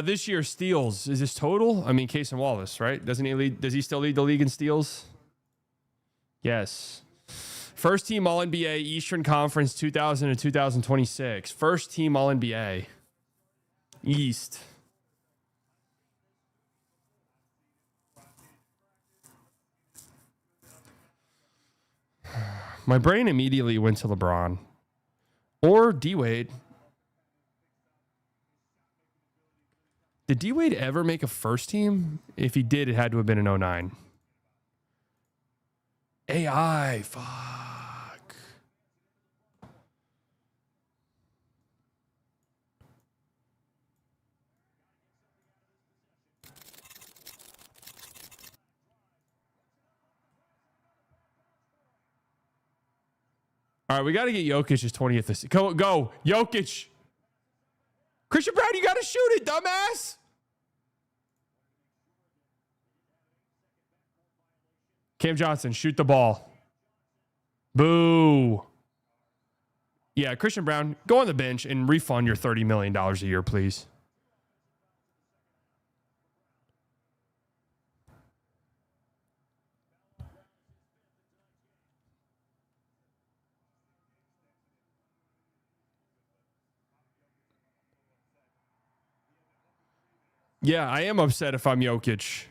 This year steals. Is this total? I mean, Case and Wallace, right? Does he still lead the league in steals? Yes. First team All-NBA Eastern Conference 2000 to 2026. First team All-NBA East. My brain immediately went to LeBron or D-Wade. Did D-Wade ever make a first team? If he did, it had to have been an 09. AI, fuck. All right, we got to get Jokic's 20th assist. Go, Jokic. Christian Brown, you got to shoot it, dumbass. Cam Johnson, shoot the ball. Boo. Yeah, Christian Brown, go on the bench and refund your $30 million a year, please. Yeah, I am upset if I'm Jokic.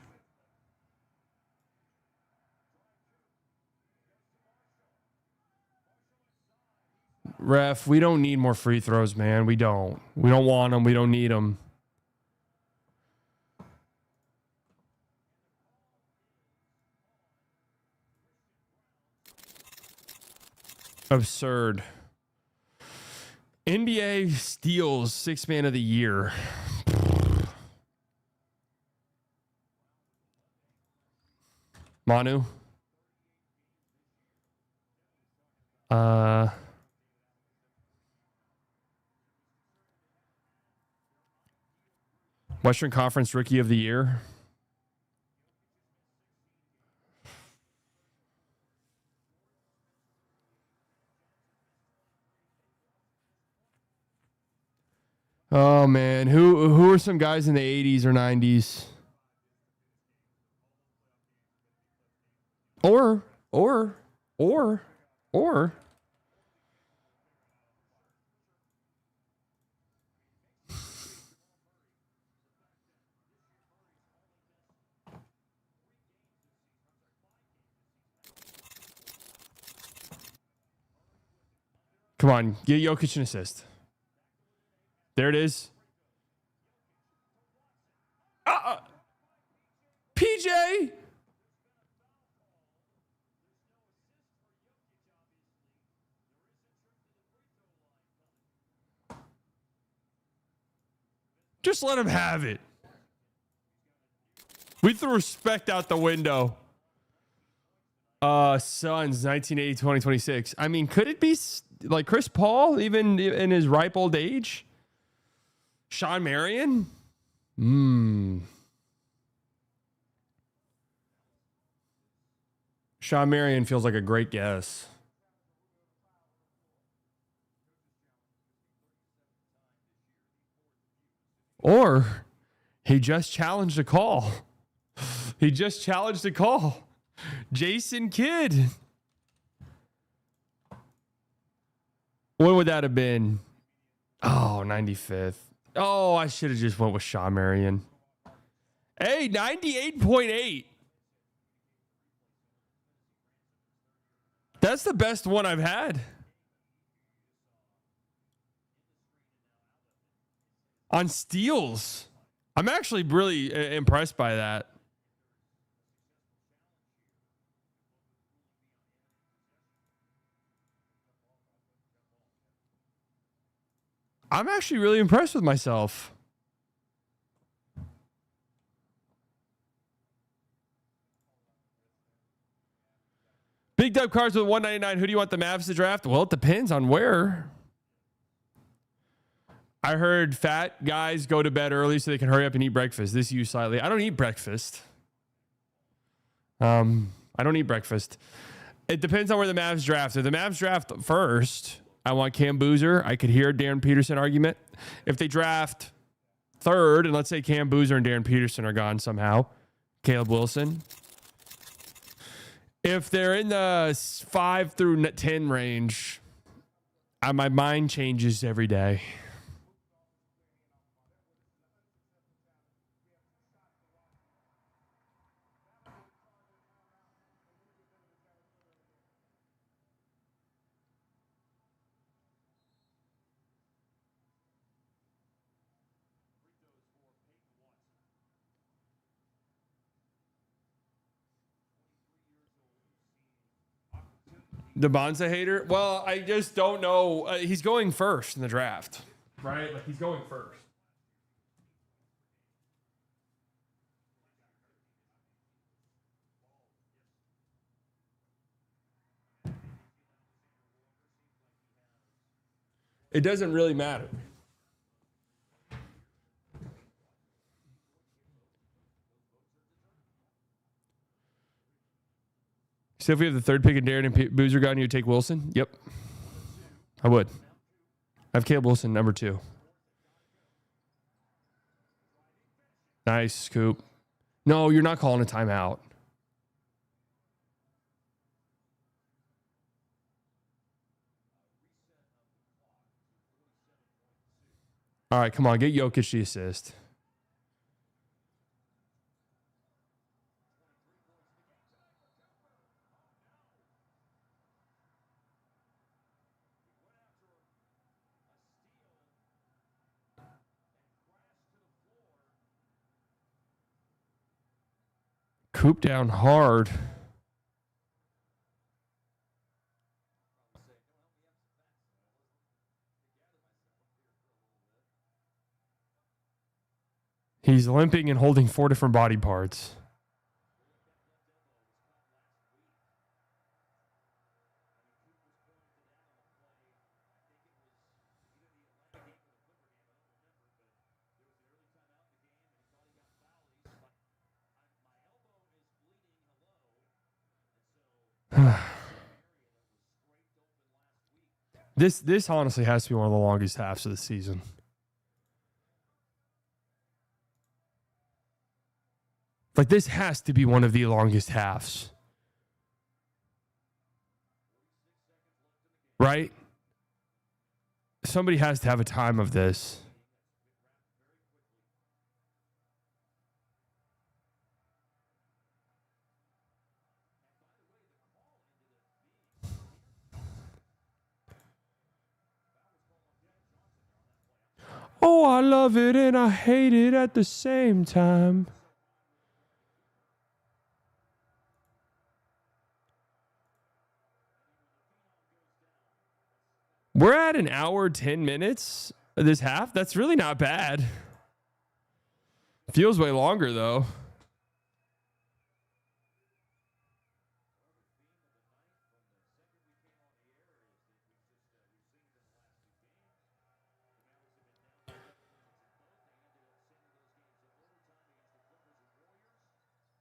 Ref, we don't need more free throws, man. We don't. We don't want them. We don't need them. Absurd. NBA steals 6th man of the year. Manu. Western Conference Rookie of the Year. Oh man, who are some guys in the 80s or 90s? Or. Come on, get Jokic an assist. There it is. PJ. Just let him have it. We threw respect out the window. Suns, 1980, 2026. I mean, could it be like Chris Paul, even in his ripe old age? Sean Marion? Sean Marion feels like a great guess. Or he just challenged a call. Jason Kidd. What would that have been? Oh, 95th. Oh, I should have just went with Sean Marion. Hey, 98.8. That's the best one I've had. On steals. I'm actually really impressed by that. I'm actually really impressed with myself. Big Dub Cards with 199. Who do you want the Mavs to draft? Well, it depends on where. I heard fat guys go to bed early so they can hurry up and eat breakfast. This used slightly. I don't eat breakfast. I don't eat breakfast. It depends on where the Mavs draft. If the Mavs draft first, I want Cam Boozer. I could hear Darren Peterson argument. If they draft third, and let's say Cam Boozer and Darren Peterson are gone somehow, Caleb Wilson. If they're in the 5 through 10 range, my mind changes every day. The Bonza hater? Well, I just don't know. He's going first in the draft, right? Like, he's going first. It doesn't really matter. So if we have the third pick and Darren and Boozer gone, you would take Wilson? Yep. I would. I have Caleb Wilson, number 2. Nice, Scoop. No, you're not calling a timeout. All right, come on. Get Jokic the assist. Coop down hard. He's limping and holding 4 different body parts. This honestly has to be one of the longest halves of the season. Like, this has to be one of the longest halves. right? Somebody has to have a time of this. Oh, I love it and I hate it at the same time. We're at an hour, 10 minutes of this half. That's really not bad. Feels way longer, though.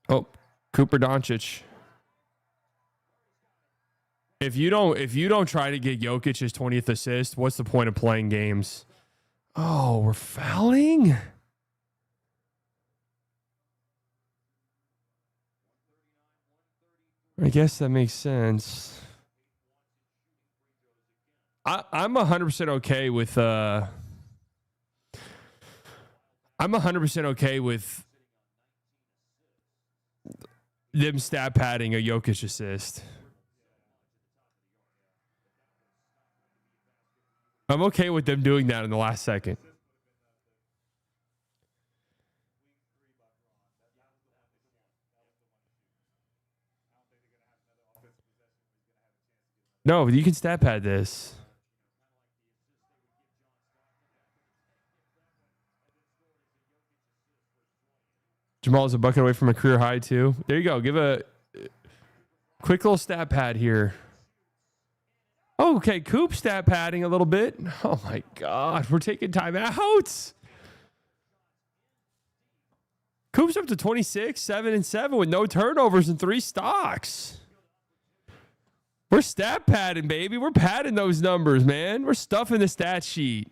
Oh, Cooper Doncic. If you don't try to get Jokic his 20th assist, what's the point of playing games? Oh, we're fouling? I guess that makes sense. I'm 100% okay with I'm 100% okay with them stat padding a Jokic assist. I'm okay with them doing that in the last second. No, you can stat pad this. Jamal is a bucket away from a career high, too. There you go. Give a quick little stat pad here. Oh, okay, Coop stat padding a little bit. Oh, my God. We're taking timeouts. Coop's up to 26, 7 and 7 with no turnovers and 3 stocks. We're stat padding, baby. We're padding those numbers, man. We're stuffing the stat sheet.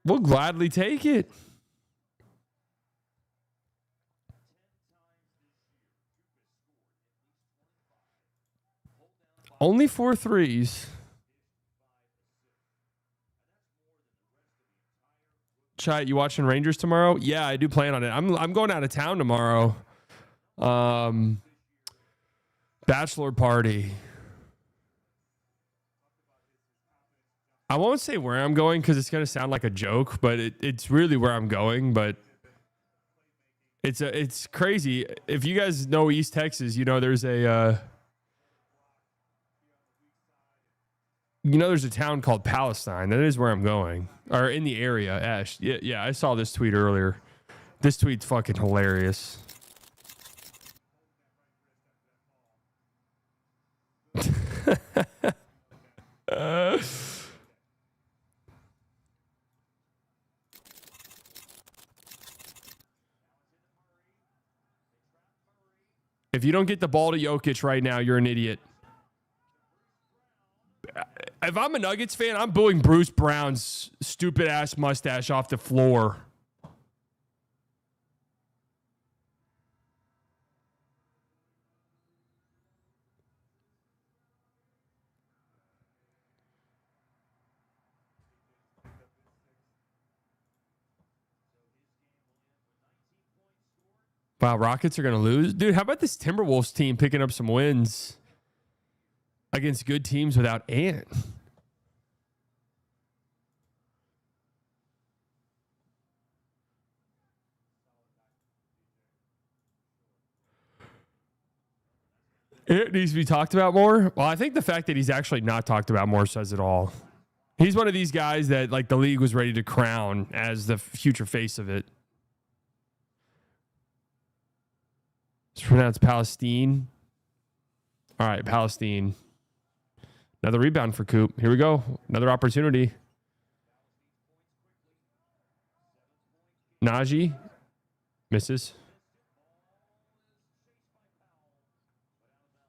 We'll gladly take it. Only 4 threes. Chat, you watching Rangers tomorrow? Yeah, I do plan on it. I'm going out of town tomorrow. Bachelor party. I won't say where I'm going because it's going to sound like a joke, but it's really where I'm going. But it's crazy. If you guys know East Texas, you know there's a there's a town called Palestine. That is where I'm going, or in the area. Ash, yeah. I saw this tweet earlier. This tweet's fucking hilarious. If you don't get the ball to Jokic right now, you're an idiot. If I'm a Nuggets fan, I'm booing Bruce Brown's stupid ass mustache off the floor. Wow, Rockets are going to lose. Dude, how about this Timberwolves team picking up some wins against good teams without Ant? It needs to be talked about more. Well, I think the fact that he's actually not talked about more says it all. He's one of these guys that like the league was ready to crown as the future face of it. It's pronounced Palestine. All right, Palestine. Another rebound for Coop. Here we go. Another opportunity. Najee. Misses.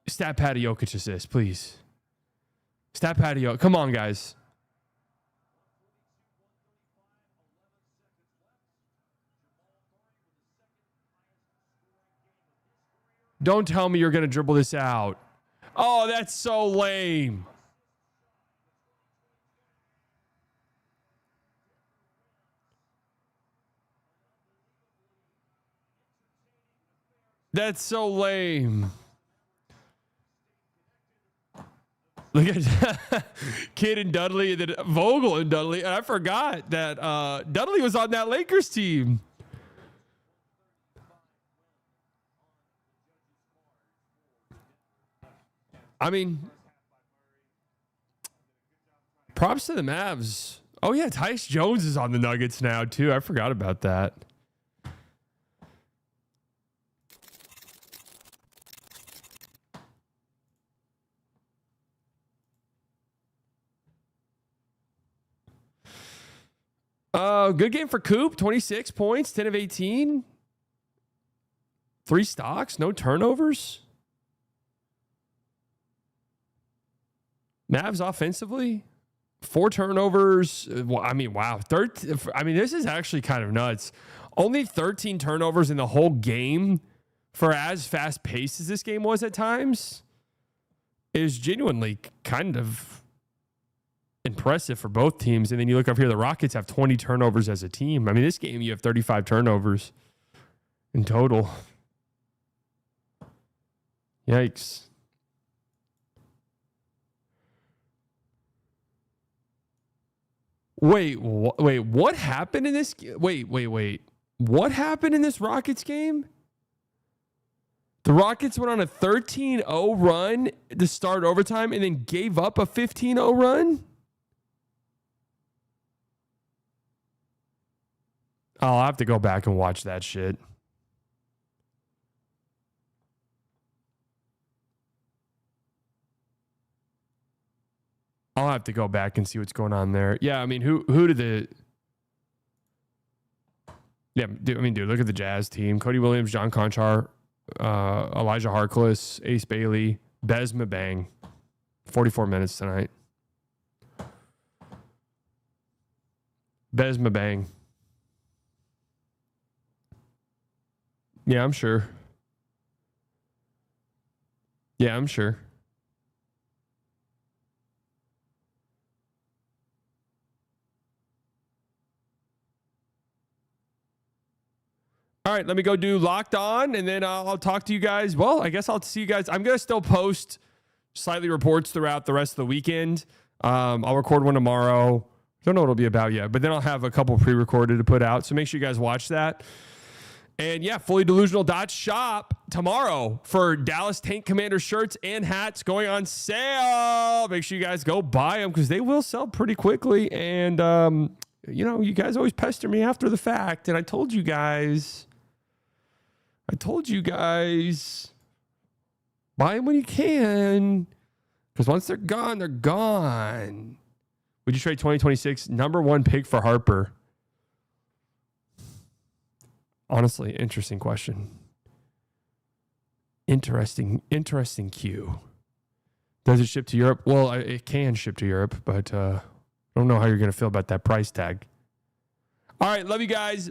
Stat pad a Jokic assist, please. Stat pad a Jokic. Come on, guys. Don't tell me you're going to dribble this out. Oh, that's so lame. That's so lame. Look at Kidd and Dudley, and then Vogel and Dudley. And I forgot that Dudley was on that Lakers team. I mean, props to the Mavs. Oh, yeah, Tyus Jones is on the Nuggets now, too. I forgot about that. Good game for Coop. 26 points, 10 of 18. 3 stocks, no turnovers. Mavs offensively, 4 turnovers. I mean, wow. This is actually kind of nuts. Only 13 turnovers in the whole game for as fast paced as this game was at times is genuinely kind of impressive for both teams. And then you look up here, the Rockets have 20 turnovers as a team. I mean, this game you have 35 turnovers in total. Yikes. Wait, what happened in this? Wait. What happened in this Rockets game? The Rockets went on a 13-0 run to start overtime and then gave up a 15-0 run? I'll have to go back and watch that shit. I'll have to go back and see what's going on there. Yeah, I mean, who did the... Yeah, dude, look at the Jazz team. Cody Williams, John Conchar, Elijah Harkless, Ace Bailey, Bez Mabang. 44 minutes tonight. Bez Mabang. Yeah, I'm sure. All right, let me go do Locked On, and then I'll talk to you guys. Well, I guess I'll see you guys. I'm going to still post slightly reports throughout the rest of the weekend. I'll record one tomorrow. Don't know what it'll be about yet, but then I'll have a couple pre-recorded to put out. So make sure you guys watch that. And yeah, fullydelusional.shop tomorrow for Dallas Tank Commander shirts and hats going on sale. Make sure you guys go buy them because they will sell pretty quickly. And, you guys always pester me after the fact. And I told you guys, buy them when you can. Because once they're gone, they're gone. Would you trade 2026 number 1 pick for Harper? Honestly, interesting question. Interesting cue. Does it ship to Europe? Well, it can ship to Europe, but I don't know how you're going to feel about that price tag. All right, love you guys.